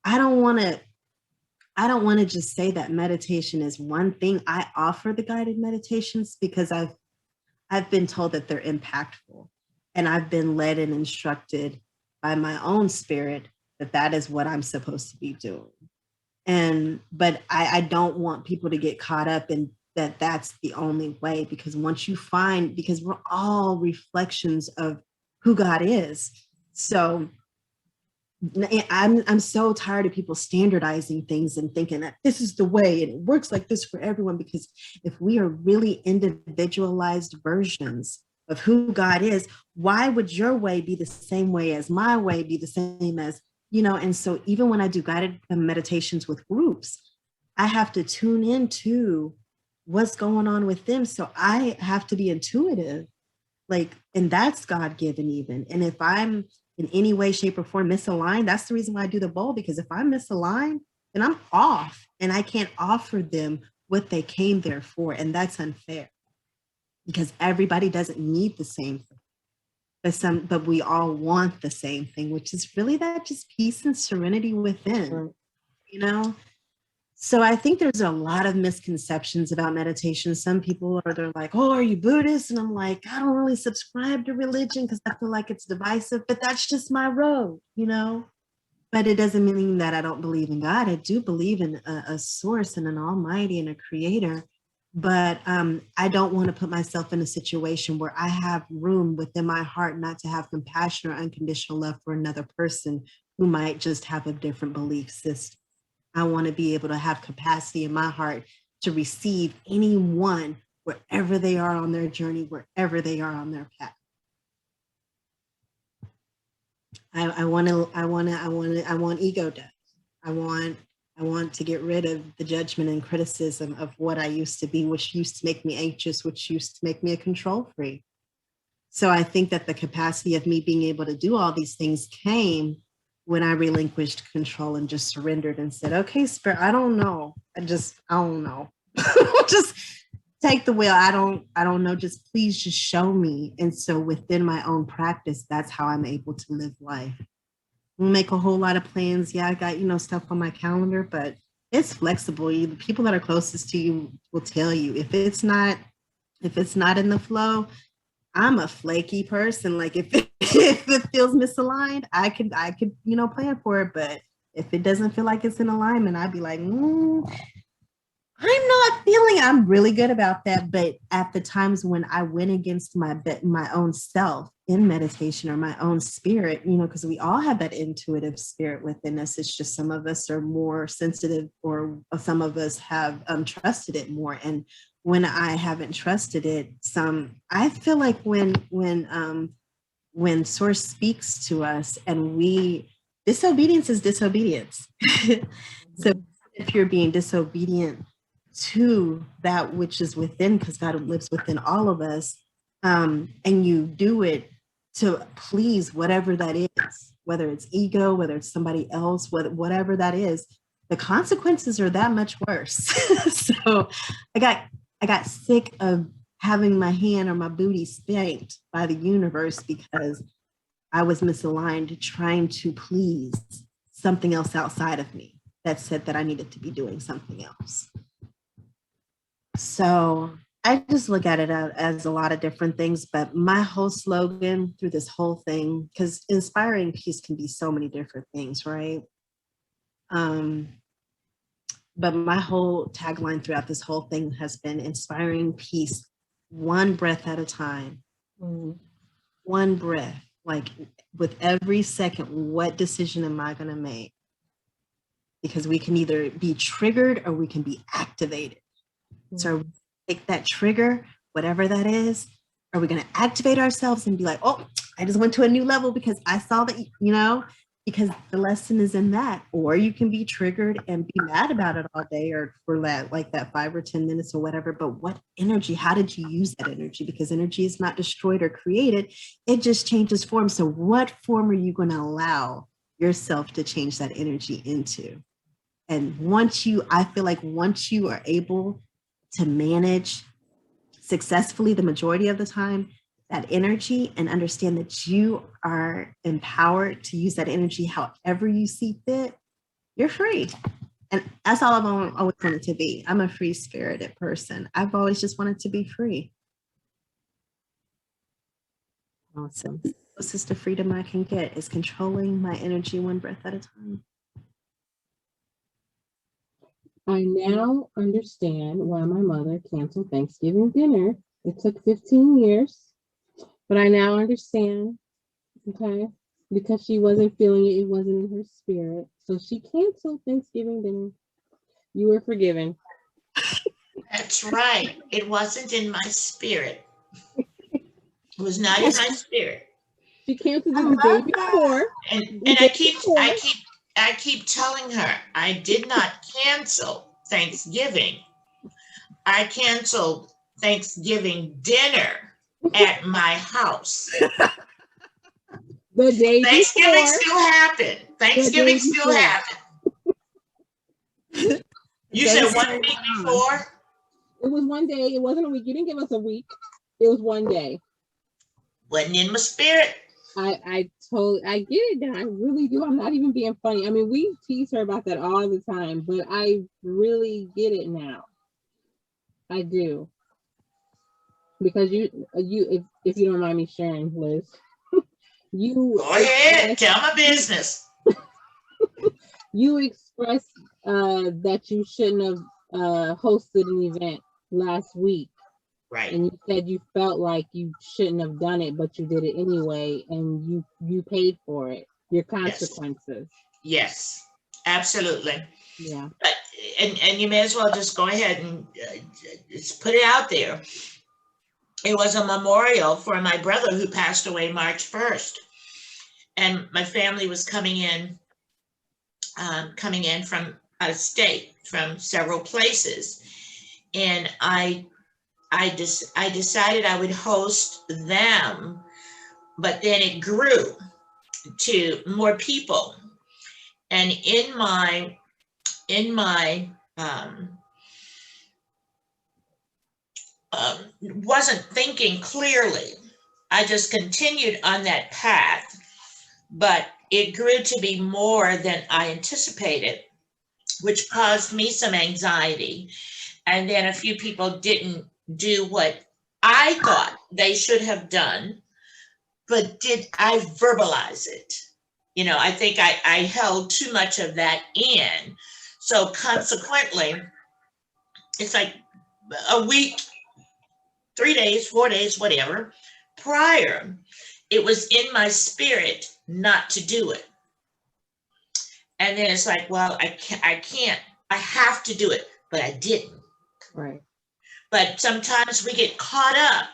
[SPEAKER 4] I don't want to just say that meditation is one thing. I offer the guided meditations because I've been told that they're impactful, and I've been led and instructed by my own spirit that is what I'm supposed to be doing. But I don't want people to get caught up in that's the only way, because because we're all reflections of who God is. So I'm so tired of people standardizing things and thinking that this is the way and it works like this for everyone, because if we are really individualized versions of who God is, why would your way be the same way as my way, be the same as, and so even when I do guided meditations with groups, I have to tune into what's going on with them. So I have to be intuitive, and that's God-given even. And if I'm in any way, shape, or form misaligned, that's the reason why I do the bowl, because if I'm misaligned, then I'm off and I can't offer them what they came there for. And that's unfair, because everybody doesn't need the same thing. But we all want the same thing, which is really that just peace and serenity within, So I think there's a lot of misconceptions about meditation. Some people they're like, oh, are you Buddhist? And I'm like, I don't really subscribe to religion because I feel like it's divisive, but that's just my road, But it doesn't mean that I don't believe in God. I do believe in a source and an almighty and a creator. But I don't want to put myself in a situation where I have room within my heart not to have compassion or unconditional love for another person who might just have a different belief system. I want to be able to have capacity in my heart to receive anyone wherever they are on their journey, wherever they are on their path. I want ego death. I want to get rid of the judgment and criticism of what I used to be, which used to make me anxious, which used to make me a control freak. So I think that the capacity of me being able to do all these things came when I relinquished control and just surrendered and said, okay, Spirit, I don't know. I don't know. Just take the wheel. I don't know. Just please just show me. And so within my own practice, that's how I'm able to live life. Make a whole lot of plans. Yeah, I got, stuff on my calendar, but it's flexible. The people that are closest to you will tell you if it's not in the flow. I'm a flaky person. Like if if it feels misaligned, I could plan for it. But if it doesn't feel like it's in alignment, I'd be like, I'm not feeling. I'm really good about that. But at the times when I went against my own self in meditation or my own spirit, because we all have that intuitive spirit within us. It's just some of us are more sensitive, or some of us have trusted it more. And when I haven't trusted it, I feel like when Source speaks to us, and disobedience is disobedience. So if you're being disobedient to that which is within, because God lives within all of us, and you do it to please whatever that is, whether it's ego, whether it's somebody else, whatever that is, the consequences are that much worse. So I got sick of having my hand or my booty spanked by the universe because I was misaligned, trying to please something else outside of me that said that I needed to be doing something else. So I just look at it as a lot of different things, but my whole slogan through this whole thing, because inspiring peace can be so many different things, right? But my whole tagline throughout this whole thing has been inspiring peace, one breath at a time. One breath, like with every second, what decision am I going to make? Because we can either be triggered or we can be activated. So take that trigger, whatever that is. Are we going to activate ourselves and be like, oh, I just went to a new level because I saw that, because the lesson is in that. Or you can be triggered and be mad about it all day, or for like that 5 or 10 minutes or whatever. But what energy, how did you use that energy? Because energy is not destroyed or created. It just changes form. So what form are you going to allow yourself to change that energy into? And I feel like once you are able to manage successfully the majority of the time that energy, and understand that you are empowered to use that energy however you see fit, you're free. And that's all I've always wanted to be. I'm a free-spirited person. I've always just wanted to be free. Awesome. The closest to freedom I can get is controlling my energy one breath at a time.
[SPEAKER 1] I now understand why my mother canceled Thanksgiving dinner. It took 15 years, but I now understand, okay? Because she wasn't feeling it, it wasn't in her spirit. So she canceled Thanksgiving dinner. You were forgiven.
[SPEAKER 3] That's right. It wasn't in my spirit. It was not in my spirit.
[SPEAKER 1] She canceled it the day before.
[SPEAKER 3] And I keep telling her I did not cancel Thanksgiving. I canceled Thanksgiving dinner at my house.
[SPEAKER 1] The day
[SPEAKER 3] Thanksgiving
[SPEAKER 1] before,
[SPEAKER 3] still happened. Thanksgiving still happened. You said 1 week before?
[SPEAKER 1] It was one day. It wasn't a week. You didn't give us a week. It was one day.
[SPEAKER 3] Wasn't in my spirit.
[SPEAKER 1] I get it now. I really do. I'm not even being funny. I mean, we tease her about that all the time, but I really get it now. I do. Because if you don't mind me sharing, Liz,
[SPEAKER 3] Go ahead, tell my business.
[SPEAKER 1] You expressed that you shouldn't have hosted an event last week.
[SPEAKER 3] Right.
[SPEAKER 1] And you said you felt like you shouldn't have done it, but you did it anyway, and you paid for it. Your consequences.
[SPEAKER 3] Yes, absolutely.
[SPEAKER 1] Yeah.
[SPEAKER 3] But, and you may as well just go ahead and just put it out there. It was a memorial for my brother who passed away March 1st. And my family was coming in from out of state, from several places. And I decided I would host them, but then it grew to more people. And in my wasn't thinking clearly. I just continued on that path, but it grew to be more than I anticipated, which caused me some anxiety. And then a few people didn't do what I thought they should have done, but did I verbalize it? I think I held too much of that in. So consequently, it's like a week, 3 days, 4 days, whatever, prior, it was in my spirit not to do it. And then it's like, well, I can't, I have to do it, but I didn't.
[SPEAKER 1] Right.
[SPEAKER 3] But sometimes we get caught up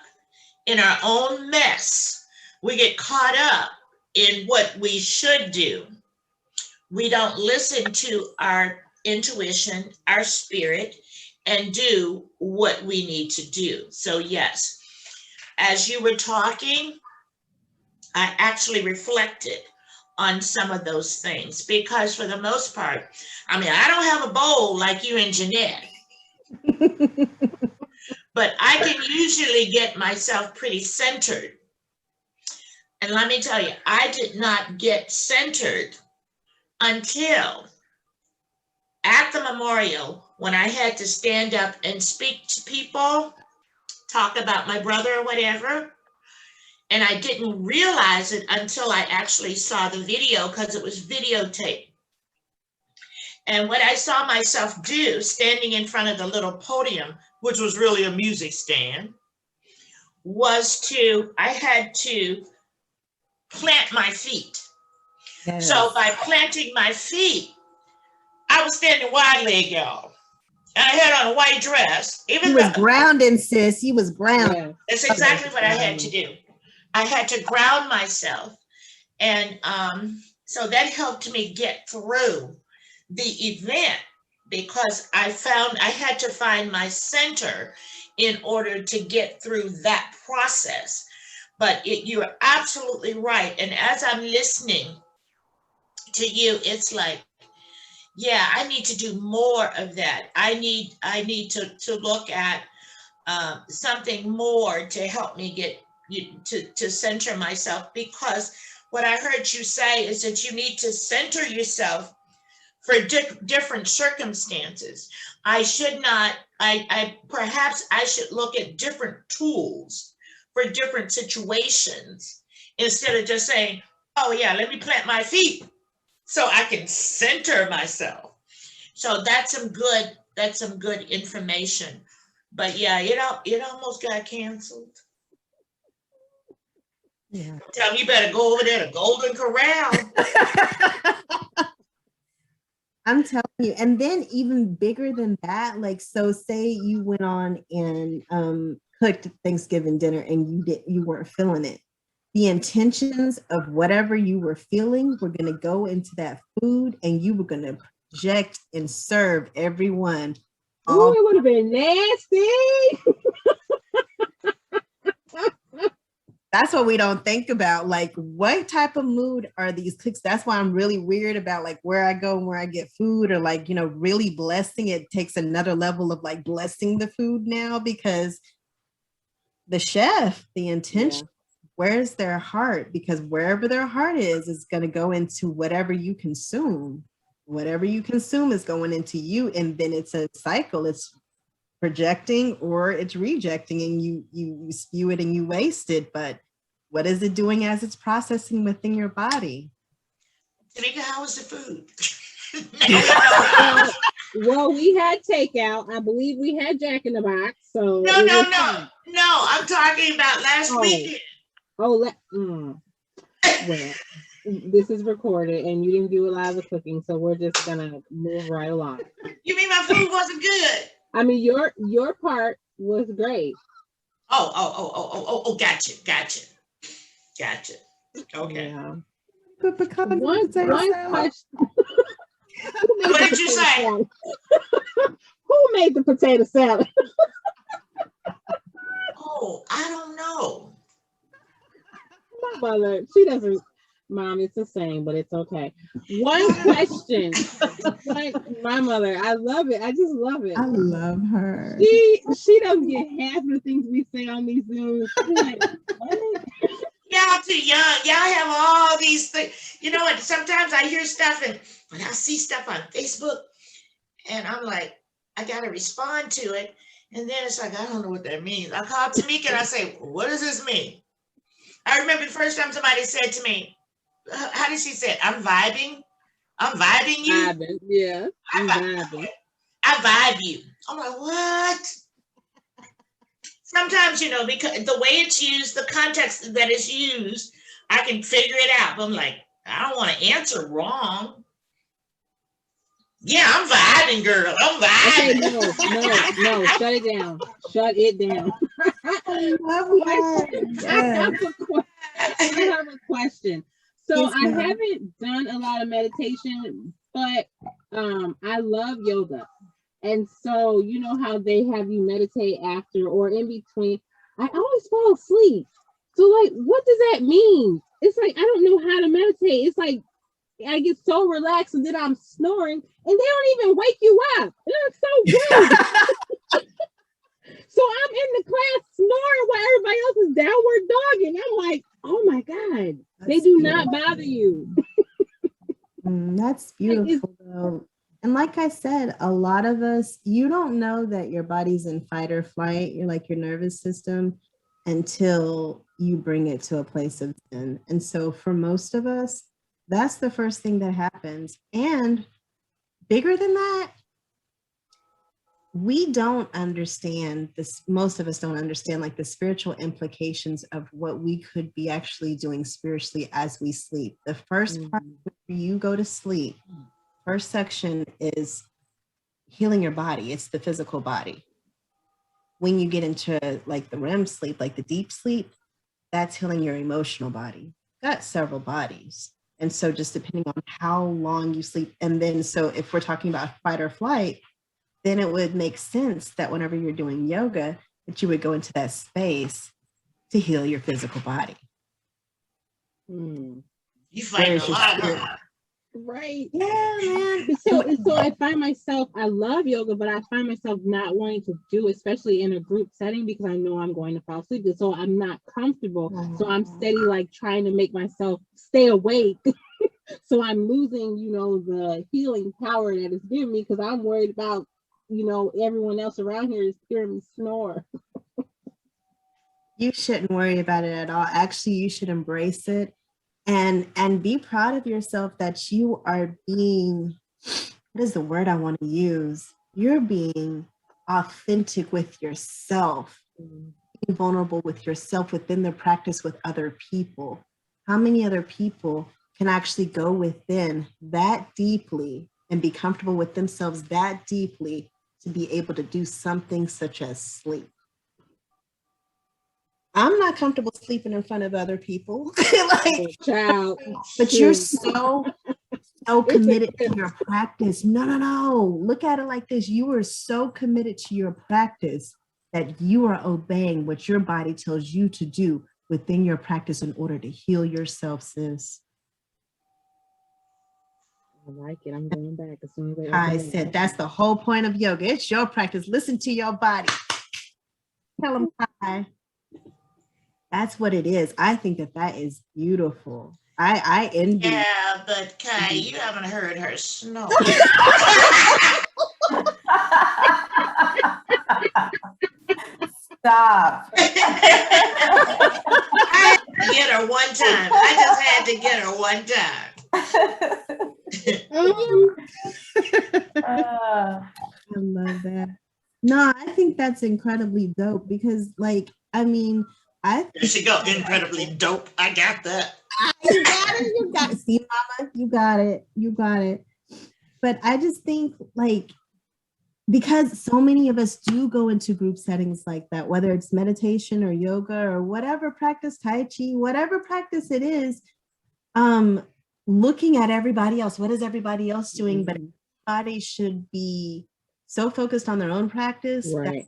[SPEAKER 3] in our own mess. We get caught up in what we should do. We don't listen to our intuition, our spirit, and do what we need to do. So, yes, as you were talking, I actually reflected on some of those things because, for the most part, I mean, I don't have a bowl like you and Jeanette, but I can usually get myself pretty centered. And let me tell you, I did not get centered until at the memorial when I had to stand up and speak to people, talk about my brother or whatever. And I didn't realize it until I actually saw the video because it was videotaped. And what I saw myself do standing in front of the little podium, which was really a music stand, was I had to plant my feet.
[SPEAKER 4] Yes.
[SPEAKER 3] So by planting my feet, I was standing wide leg, y'all. And I had on a white dress.
[SPEAKER 4] He was grounding, sis. He was grounding.
[SPEAKER 1] Yeah.
[SPEAKER 3] That's exactly what I had to do. I had to ground myself. And so that helped me get through the event because I found I had to find my center in order to get through that process. But you're absolutely right. And as I'm listening to you, it's like, yeah, I need to do more of that. I need to look at something more to help me get to center myself, because what I heard you say is that you need to center yourself for different circumstances. I should not, perhaps I should look at different tools for different situations instead of just saying, oh yeah, let me plant my feet so I can center myself. So that's some good information. But yeah, it almost got canceled.
[SPEAKER 4] Yeah.
[SPEAKER 3] Tell me you better go over there to Golden Corral.
[SPEAKER 4] I'm telling you. And then even bigger than that, like, so say you went on and cooked Thanksgiving dinner and you weren't feeling it. The intentions of whatever you were feeling were going to go into that food, and you were going to project and serve everyone.
[SPEAKER 1] Oh, it would have been nasty.
[SPEAKER 4] That's what we don't think about. Like, what type of mood are these cooks? That's why I'm really weird about like where I go and where I get food, or like, really blessing. It takes another level of like blessing the food now, because the chef, the intention, where's their heart? Because wherever their heart is going to go into whatever you consume. Whatever you consume is going into you. And then it's a cycle. It's projecting or it's rejecting, and you spew it and you waste it. But what is it doing as it's processing within your body?
[SPEAKER 3] Tamika, how was the food?
[SPEAKER 1] Well, we had takeout. I believe we had Jack in the Box. So
[SPEAKER 3] No. I'm talking about last weekend.
[SPEAKER 1] Well, this is recorded, and you didn't do a lot of the cooking, so we're just gonna move right along.
[SPEAKER 3] You mean my food wasn't good?
[SPEAKER 1] I mean, your part was great.
[SPEAKER 3] Oh, gotcha. Okay.
[SPEAKER 1] Yeah.
[SPEAKER 4] Put pecans in
[SPEAKER 1] One
[SPEAKER 4] potato
[SPEAKER 1] question.
[SPEAKER 3] What did you say?
[SPEAKER 1] Who made the potato salad?
[SPEAKER 3] Oh, I don't know.
[SPEAKER 1] My mother, she doesn't. Mom, it's the same, but it's okay. One question. My mother, I love it. I just love it.
[SPEAKER 4] I love her.
[SPEAKER 1] She doesn't get half of the things we say on these Zooms. Like, what?
[SPEAKER 3] Y'all too young. Y'all have all these things. You know what? Sometimes I hear stuff and when I see stuff on Facebook and I'm like, I gotta respond to it. And then it's like, I don't know what that means. I call Tamika and I say, what does this mean? I remember the first time somebody said to me, how did she say it? I'm vibing. I'm vibing you.
[SPEAKER 1] Vibing, yeah. I'm vibing.
[SPEAKER 3] I vibe you. I'm like, what? Sometimes, you know, because the way it's used, the context that it's used, I can figure it out. But I'm like, I don't want to answer wrong. Yeah, I'm vibing, girl. I'm
[SPEAKER 1] Okay,
[SPEAKER 3] vibing.
[SPEAKER 1] no. Shut it down. Shut it down.
[SPEAKER 4] I love her. Yes.
[SPEAKER 1] I have a question. So
[SPEAKER 4] Yes,
[SPEAKER 1] I
[SPEAKER 4] ma'am.
[SPEAKER 1] haven't done a lot of meditation, but I love yoga. And so you know how they have you meditate after or in between. I always fall asleep. So like, what does that mean? It's like I don't know how to meditate. It's like I get so relaxed and then I'm snoring and they don't even wake you up. It's so rude. So I'm in the class snoring while everybody else is downward dogging. I'm like, oh my God, they
[SPEAKER 4] That's
[SPEAKER 1] do
[SPEAKER 4] beautiful.
[SPEAKER 1] not bother you.
[SPEAKER 4] That's beautiful though. And like I said, a lot of us, you don't know that your body's in fight or flight, you're like your nervous system, until you bring it to a place of zen. And so for most of us, that's the first thing that happens. And bigger than that, we don't understand this. Most of us don't understand like the spiritual implications of what we could be actually doing spiritually as we sleep. The first part, when you go to sleep, first section is healing your body. It's the physical body. When you get into like the REM sleep, like the deep sleep, that's healing your emotional body. Got several bodies. And so just depending on how long you sleep. And then, so if we're talking about fight or flight, then it would make sense that whenever you're doing yoga, that you would go into that space to heal your physical body.
[SPEAKER 3] You fight a lot, huh?
[SPEAKER 1] Right.
[SPEAKER 4] Yeah, man.
[SPEAKER 1] So I find myself, I love yoga, but I find myself not wanting to do, especially in a group setting, because I know I'm going to fall asleep. So I'm not comfortable. So I'm steady like trying to make myself stay awake. So I'm losing, you know, the healing power that it's giving me because I'm worried about, you know, everyone else around here is hearing me snore.
[SPEAKER 4] You shouldn't worry about it at all. Actually, you should embrace it and be proud of yourself that you are being, what is the word I want to use? You're being authentic with yourself, being vulnerable with yourself within the practice with other people. How many other people can actually go within that deeply and be comfortable with themselves that deeply to be able to do something such as sleep? I'm not comfortable sleeping in front of other people. Like,
[SPEAKER 1] Child,
[SPEAKER 4] but you're so committed to your practice. No. Look at it like this. You are so committed to your practice that you are obeying what your body tells you to do within your practice in order to heal yourself, sis.
[SPEAKER 1] I like it. I'm going back as soon as
[SPEAKER 4] I said that's the whole point of yoga. It's your practice. Listen to your body. Tell them hi. That's what it is. I think that is beautiful. I envy.
[SPEAKER 3] Yeah, but Kai, you haven't heard her snore.
[SPEAKER 2] Stop.
[SPEAKER 3] I had to get her one time. I just had to get her one time.
[SPEAKER 4] I love that. No, I think that's incredibly dope because, like, I mean,
[SPEAKER 3] There she go. Incredibly dope. I got that.
[SPEAKER 4] You got it. See, mama, you got it. But I just think, like, because so many of us do go into group settings like that, whether it's meditation or yoga or whatever practice, Tai Chi, whatever practice it is, looking at everybody else, what is everybody else doing? But everybody should be so focused on their own practice that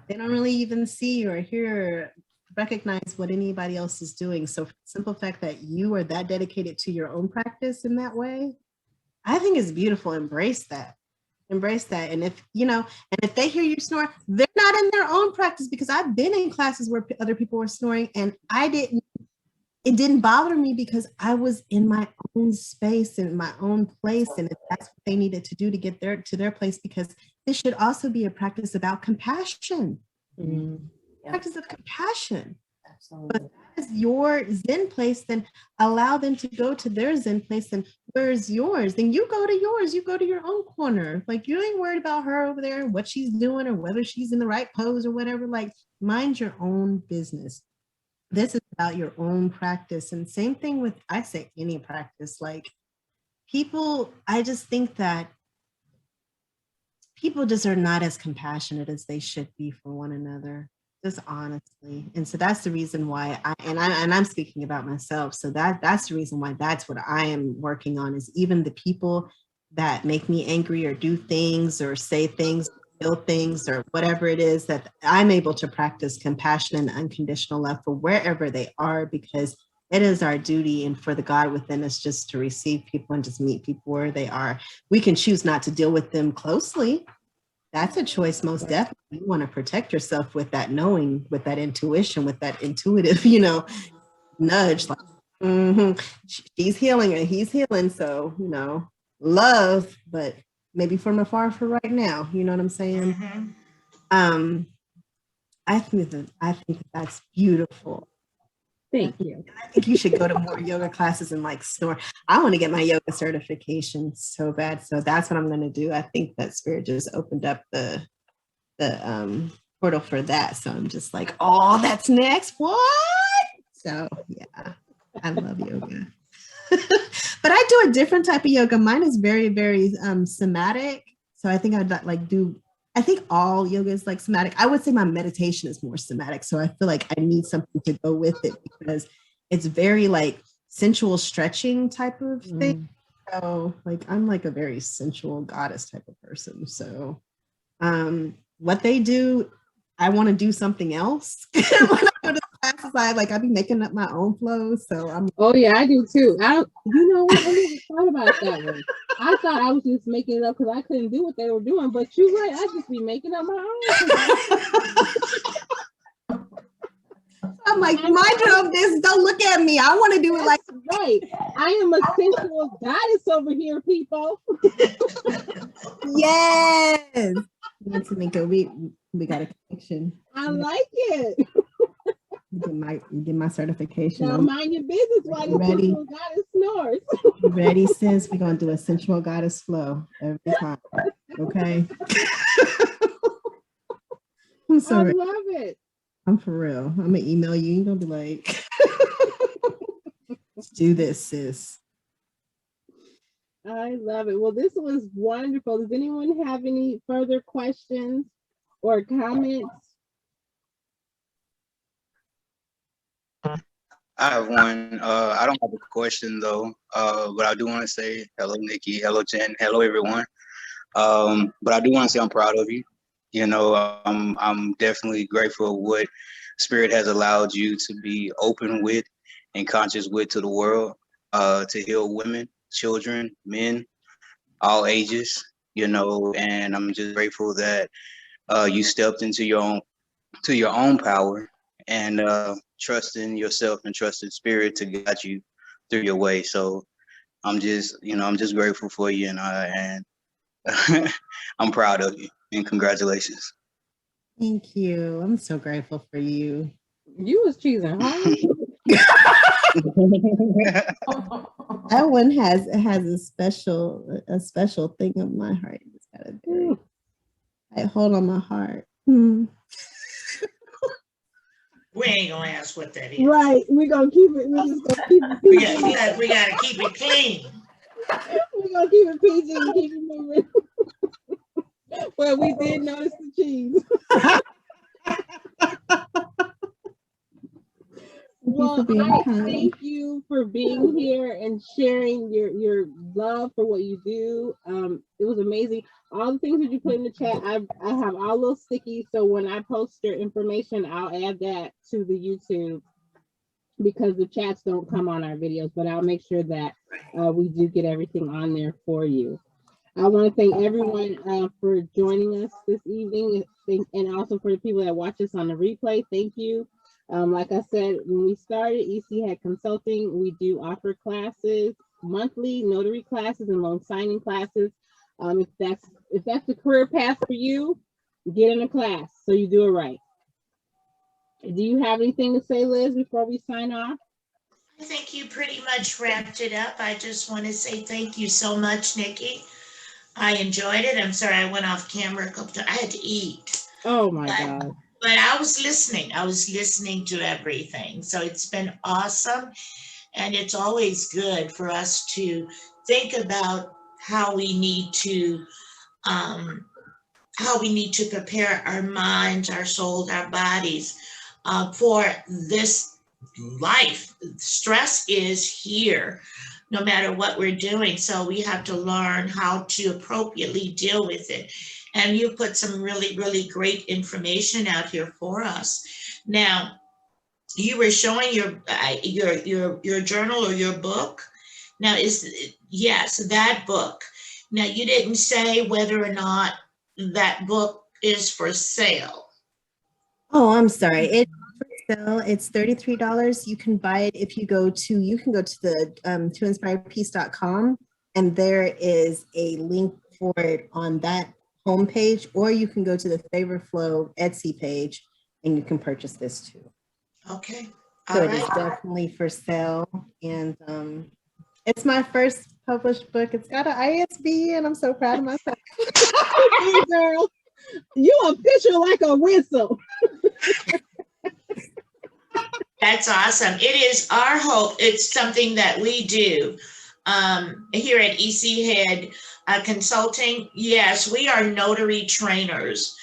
[SPEAKER 4] they don't really even see or hear recognize what anybody else is doing. So for the simple fact that you are that dedicated to your own practice in that way, I think it's beautiful. Embrace that. Embrace that. And if, you know, and if they hear you snore, they're not in their own practice, because I've been in classes where other people were snoring and it didn't bother me because I was in my own space, in my own place. And if that's what they needed to do to get to their place, because this should also be a practice about compassion. Practice of compassion.
[SPEAKER 2] Absolutely.
[SPEAKER 4] But that is your Zen place, then allow them to go to their Zen place. And where's yours? Then you go to yours. You go to your own corner. Like, you ain't worried about her over there, what she's doing, or whether she's in the right pose or whatever. Like, mind your own business. This is about your own practice. And same thing with, I say, any practice. Like, people, I just think that people just are not as compassionate as they should be for one another, just honestly. And so that's the reason why I'm speaking about myself. So that's the reason why that's what I am working on, is even the people that make me angry or do things or say things, feel things, or whatever it is, that I'm able to practice compassion and unconditional love for wherever they are, because it is our duty and for the God within us just to receive people and just meet people where they are. We can choose not to deal with them closely. That's a choice, most definitely. You want to protect yourself with that knowing, with that intuition, with that intuitive, you know, nudge, like, she's healing and he's healing. So, you know, love, but maybe from afar for right now. You know what I'm saying? I think that that's beautiful.
[SPEAKER 1] Thank you.
[SPEAKER 4] I think you should go to more yoga classes and like snore. I want to get my yoga certification so bad. So that's what I'm going to do. I think that Spirit just opened up the portal for that. So I'm just like, oh, that's next. What? So yeah, I love yoga. But I do a different type of yoga. Mine is very, very somatic. So I think I'd like do, I think all yoga is like somatic. I would say my meditation is more somatic. So I feel like I need something to go with it, because it's very like sensual stretching type of thing. So like, I'm like a very sensual goddess type of person. So what they do, I want to do something else. When I go to classes, I be making up my own flows. So I'm.
[SPEAKER 1] Oh yeah, I do too. You know what? I never thought about that one. I thought I was just making it up because I couldn't do what they were doing. But you're right. I just be making up my own.
[SPEAKER 4] I'm like, mind your own business. Don't look at me. I want to do it like
[SPEAKER 1] right. I am a sensual goddess over here, people.
[SPEAKER 4] Yes. Tamika, we got a connection.
[SPEAKER 1] I like it.
[SPEAKER 4] Get my certification.
[SPEAKER 1] Now mind your business while the sensual goddess snores.
[SPEAKER 4] Ready, sis? We're gonna do a sensual goddess flow every time. Okay. I'm sorry.
[SPEAKER 1] I love it.
[SPEAKER 4] I'm for real. I'm gonna email you. You're gonna be like, let's do this, sis.
[SPEAKER 1] I love it. Well, this was wonderful. Does anyone have any further questions or comments?
[SPEAKER 6] I have one. I don't have a question though, but I do want to say hello, Nikki. Hello, Jen. Hello, everyone. But I do want to say I'm proud of you. You know, I'm definitely grateful what Spirit has allowed you to be open with and conscious with to the world, to heal women, children, men, all ages. You know, and I'm just grateful that you stepped into your own power and trusting yourself and trusting Spirit to guide you through your way. So I'm just grateful for you, and I'm proud of you, and congratulations.
[SPEAKER 4] Thank you. I'm so grateful for you.
[SPEAKER 1] You was cheesing, huh?
[SPEAKER 4] That one has a special thing on my heart. It's got a very tight hold on my heart.
[SPEAKER 3] We ain't gonna ask what that is.
[SPEAKER 1] Right. We're gonna keep it. We're just gonna keep it.
[SPEAKER 3] We gotta keep it clean.
[SPEAKER 1] We're gonna keep it PG and keep it moving. Well, we did notice the cheese. Well, I thank you for being here and sharing your love for what you do. It was amazing. All the things that you put in the chat, I have all those stickies. So when I post your information, I'll add that to the YouTube because the chats don't come on our videos, but I'll make sure that we do get everything on there for you. I want to thank everyone for joining us this evening, and also for the people that watch us on the replay. Thank you. Like I said, when we started EC Head Consulting, we do offer classes, monthly notary classes and loan signing classes. If that's the career path for you, get in a class so you do it right. Do you have anything to say, Liz, before we sign off?
[SPEAKER 3] I think you pretty much wrapped it up. I just want to say thank you so much, Nikki. I enjoyed it. I'm sorry I went off camera a couple times. I had to eat.
[SPEAKER 1] Oh my God.
[SPEAKER 3] But I was listening. I was listening to everything. So it's been awesome. And it's always good for us to think about how we need to prepare our minds, our souls, our bodies for this life. Stress is here no matter what we're doing. So we have to learn how to appropriately deal with it. And you put some really, really great information out here for us. Now, you were showing your journal or your book. Now, yes, that book. Now, you didn't say whether or not that book is for sale.
[SPEAKER 4] Oh, I'm sorry. It's for sale. It's $33. You can buy it if you go to the toinspiredpeace.com, and there is a link for it on that homepage, or you can go to the Favor Flow Etsy page and you can purchase this too.
[SPEAKER 3] Okay.
[SPEAKER 4] So it is definitely for sale, and it's my first published book. It's got an ISB, and I'm so proud of myself.
[SPEAKER 1] Hey, girl, you official like a whistle.
[SPEAKER 3] That's awesome. It is our hope. It's something that we do here at EC Head Consulting. Yes, we are notary trainers.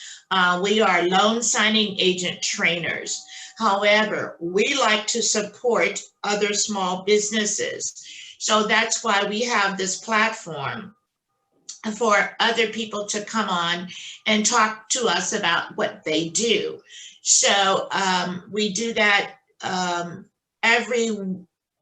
[SPEAKER 3] We are loan signing agent trainers. However, we like to support other small businesses. So that's why we have this platform for other people to come on and talk to us about what they do. So we do that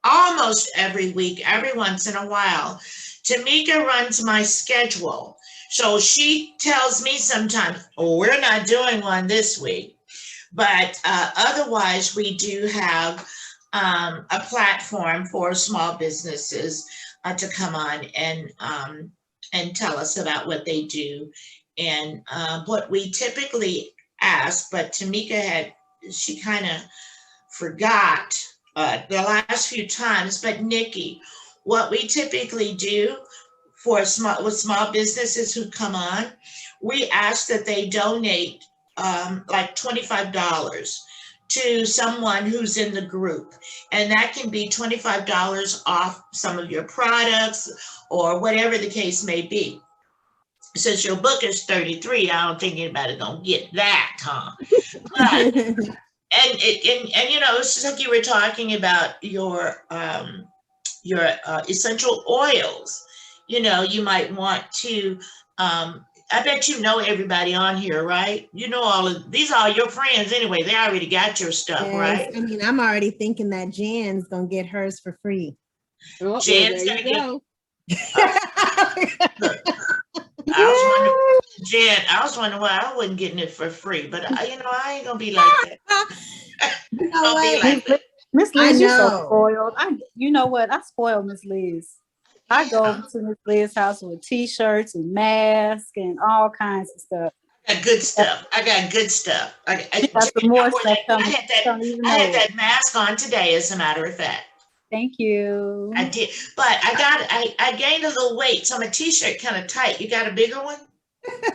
[SPEAKER 3] almost every week, every once in a while. Tamika runs my schedule. So she tells me sometimes, oh, we're not doing one this week. But otherwise, we do have a platform for small businesses to come on and tell us about what they do. And what we typically ask, but Tamika she kind of forgot the last few times, but Nikki, what we typically do with small businesses who come on, we ask that they donate like $25 to someone who's in the group. And that can be $25 off some of your products or whatever the case may be. Since your book is 33, I don't think anybody gonna get that, huh? But, and you know, it's just like you were talking about your essential oils. You know, you might want to I bet you know everybody on here, right? You know these are all your friends anyway. They already got your stuff,
[SPEAKER 4] Yes,
[SPEAKER 3] right?
[SPEAKER 4] I mean, I'm already thinking that Jan's gonna get hers for free.
[SPEAKER 1] Oh,
[SPEAKER 3] Jan's
[SPEAKER 1] well, there you go.
[SPEAKER 3] I was wondering why I wasn't getting it for free, but you know, I ain't gonna be like that.
[SPEAKER 4] You know what?
[SPEAKER 2] Miss Liz, you're so
[SPEAKER 4] know.
[SPEAKER 2] spoiled. You know what? I spoil Miss Liz. I go over to Miss Liz's house with T-shirts and masks and all kinds of stuff.
[SPEAKER 3] I got good stuff. I got good stuff. I
[SPEAKER 2] got some more stuff
[SPEAKER 3] I had that mask on today, as a matter of fact.
[SPEAKER 2] Thank you.
[SPEAKER 3] I did, but I gained a little weight, so my T-shirt kind of tight. You got a bigger one?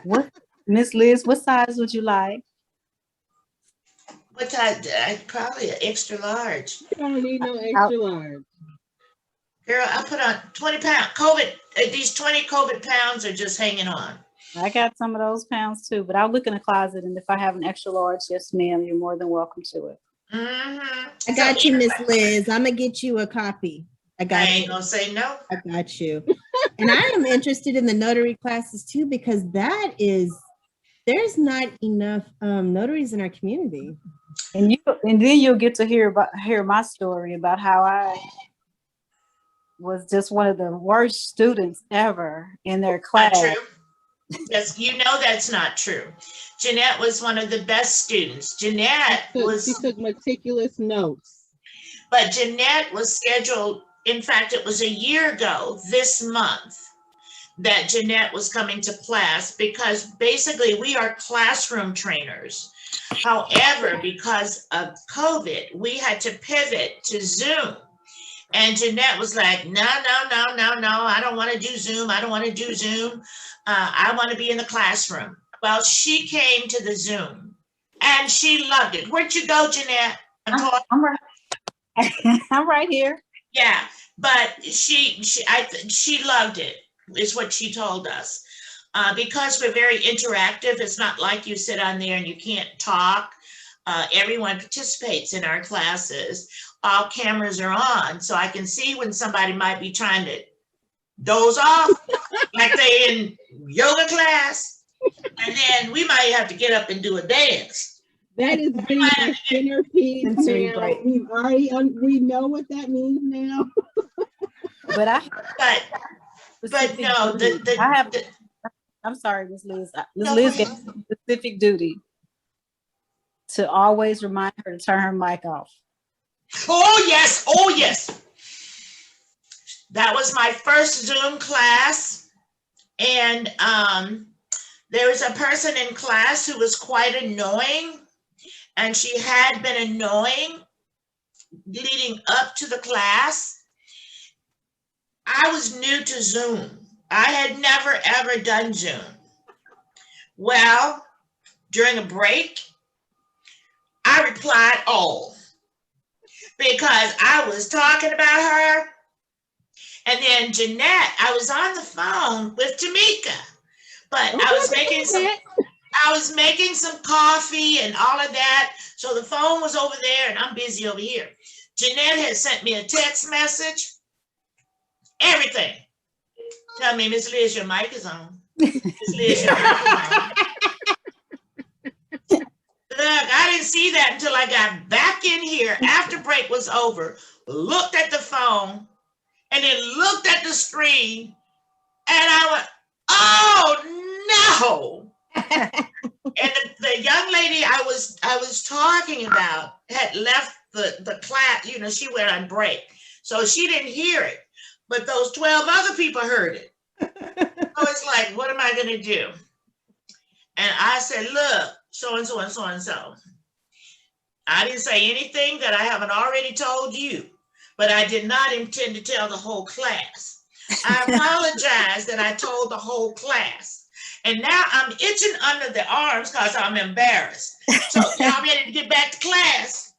[SPEAKER 2] What, Miss Liz? What size would you like?
[SPEAKER 3] What size? Probably an extra large.
[SPEAKER 1] You don't need no extra large.
[SPEAKER 3] Girl, I put on 20 pounds. These 20 COVID pounds are just hanging on.
[SPEAKER 2] I got some of those pounds too, but I'll look in the closet, and if I have an extra large, yes, ma'am, you're more than welcome to it.
[SPEAKER 3] Mhm.
[SPEAKER 4] I got you, Miss Liz. I'm gonna get you a copy. I
[SPEAKER 3] I
[SPEAKER 4] got
[SPEAKER 3] ain't
[SPEAKER 4] you.
[SPEAKER 3] gonna say no.
[SPEAKER 4] I got you. And I am interested in the notary classes too, because there's not enough notaries in our community.
[SPEAKER 2] And then you'll get to hear my story about how I was just one of the worst students ever in their
[SPEAKER 3] Not
[SPEAKER 2] class.
[SPEAKER 3] true. Yes, you know that's not true. Jeanette was one of the best students. Jeanette
[SPEAKER 1] She
[SPEAKER 3] was,
[SPEAKER 1] took meticulous notes.
[SPEAKER 3] but Jeanette was scheduled, in fact, it was a year ago this month that Jeanette was coming to class, because basically we are classroom trainers. However, because of COVID, we had to pivot to Zoom. And Jeanette was like, no, I don't want to do Zoom. I don't want to do Zoom. I want to be in the classroom. Well, she came to the Zoom and she loved it. Where'd you go, Jeanette?
[SPEAKER 2] I'm right. I'm right here.
[SPEAKER 3] Yeah, but she loved it, is what she told us. Because we're very interactive, it's not like you sit on there and you can't talk. Everyone participates in our classes. All cameras are on, so I can see when somebody might be trying to doze off, like they in yoga class, and then we might have to get up and do a dance.
[SPEAKER 1] That is getting our centerpiece
[SPEAKER 4] Sensory
[SPEAKER 1] now.
[SPEAKER 4] break.
[SPEAKER 1] We've already we know what that means now.
[SPEAKER 2] But
[SPEAKER 3] But no,
[SPEAKER 2] I'm sorry, Miss Liz. Miss
[SPEAKER 3] No,
[SPEAKER 2] Liz
[SPEAKER 3] go
[SPEAKER 2] gave me a specific duty to always remind her to turn her mic off.
[SPEAKER 3] oh yes. That was my first Zoom class, and there was a person in class who was quite annoying, and she had been annoying leading up to the class. I was new to Zoom. I had never ever done Zoom. Well, during a break, I replied all, because I was talking about her. And then Jeanette, I was on the phone with Tamika, but I was making some coffee and all of that. So the phone was over there and I'm busy over here. Jeanette had sent me a text message, everything. Tell me, Miss Liz, your mic is on. Miss Liz, your mic is on. Look, I didn't see that until I got back in here after break was over, looked at the phone, and then looked at the screen, and I went, oh no. And the young lady I was talking about had left the class, she went on break. So she didn't hear it, but those 12 other people heard it. So it's like, what am I gonna do? And I said, look, so-and-so and so-and-so. I didn't say anything that I haven't already told you, but I did not intend to tell the whole class. I apologize that I told the whole class. And now I'm itching under the arms because I'm embarrassed. So y'all ready to get back to class?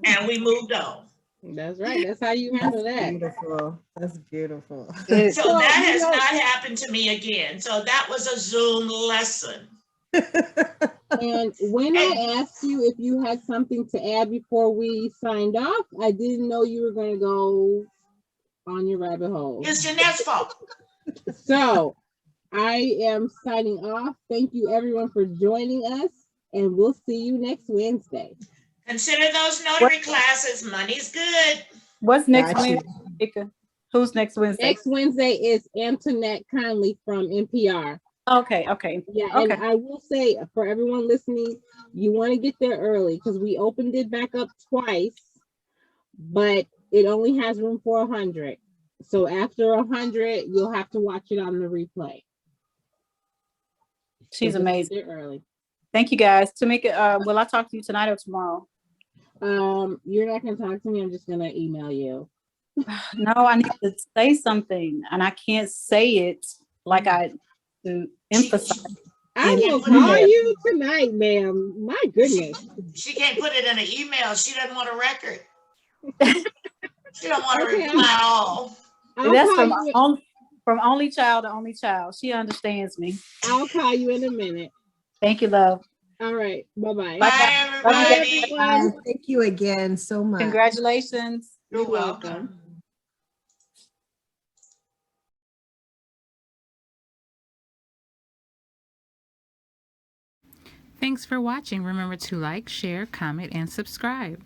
[SPEAKER 3] And we moved on.
[SPEAKER 1] That's right. That's how you handle that.
[SPEAKER 4] Beautiful. That's beautiful.
[SPEAKER 3] So that has not happened to me again. So that was a Zoom lesson.
[SPEAKER 1] And when I asked you if you had something to add before we signed off, I didn't know you were going to go on your rabbit hole.
[SPEAKER 3] It's Jeanette's fault.
[SPEAKER 1] So I am signing off. Thank you everyone for joining us, and we'll see you next Wednesday.
[SPEAKER 3] Consider those notary classes. Money's good.
[SPEAKER 2] What's next
[SPEAKER 4] Got you.
[SPEAKER 2] Wednesday? Who's next Wednesday?
[SPEAKER 1] Next Wednesday is Antoinette Conley from NPR.
[SPEAKER 2] Okay.
[SPEAKER 1] Yeah,
[SPEAKER 2] okay.
[SPEAKER 1] and I will say for everyone listening, you want to get there early because we opened it back up twice, but it only has room for 100. So after 100, you'll have to watch it on the replay.
[SPEAKER 2] She's
[SPEAKER 1] So
[SPEAKER 2] amazing.
[SPEAKER 1] get there early.
[SPEAKER 2] Thank you guys. Tamika, will I talk to you tonight or tomorrow?
[SPEAKER 1] You're not gonna talk to me. I'm just gonna email you.
[SPEAKER 2] No, I need to say something, and I can't say it like I to emphasize.
[SPEAKER 1] I will call you tonight, ma'am. My goodness.
[SPEAKER 3] She can't put it in an email. She doesn't want a record. She don't want to
[SPEAKER 1] Okay,
[SPEAKER 3] reply all.
[SPEAKER 2] That's from only child to only child. She understands me.
[SPEAKER 1] I'll call you in a minute.
[SPEAKER 2] Thank you, love.
[SPEAKER 1] All right. Bye-bye.
[SPEAKER 3] Bye, everyone.
[SPEAKER 1] Bye,
[SPEAKER 3] everybody.
[SPEAKER 1] everyone.
[SPEAKER 4] Thank you again so much.
[SPEAKER 2] Congratulations.
[SPEAKER 3] You're welcome.
[SPEAKER 7] Thanks for watching. Remember to like, share, comment, and subscribe.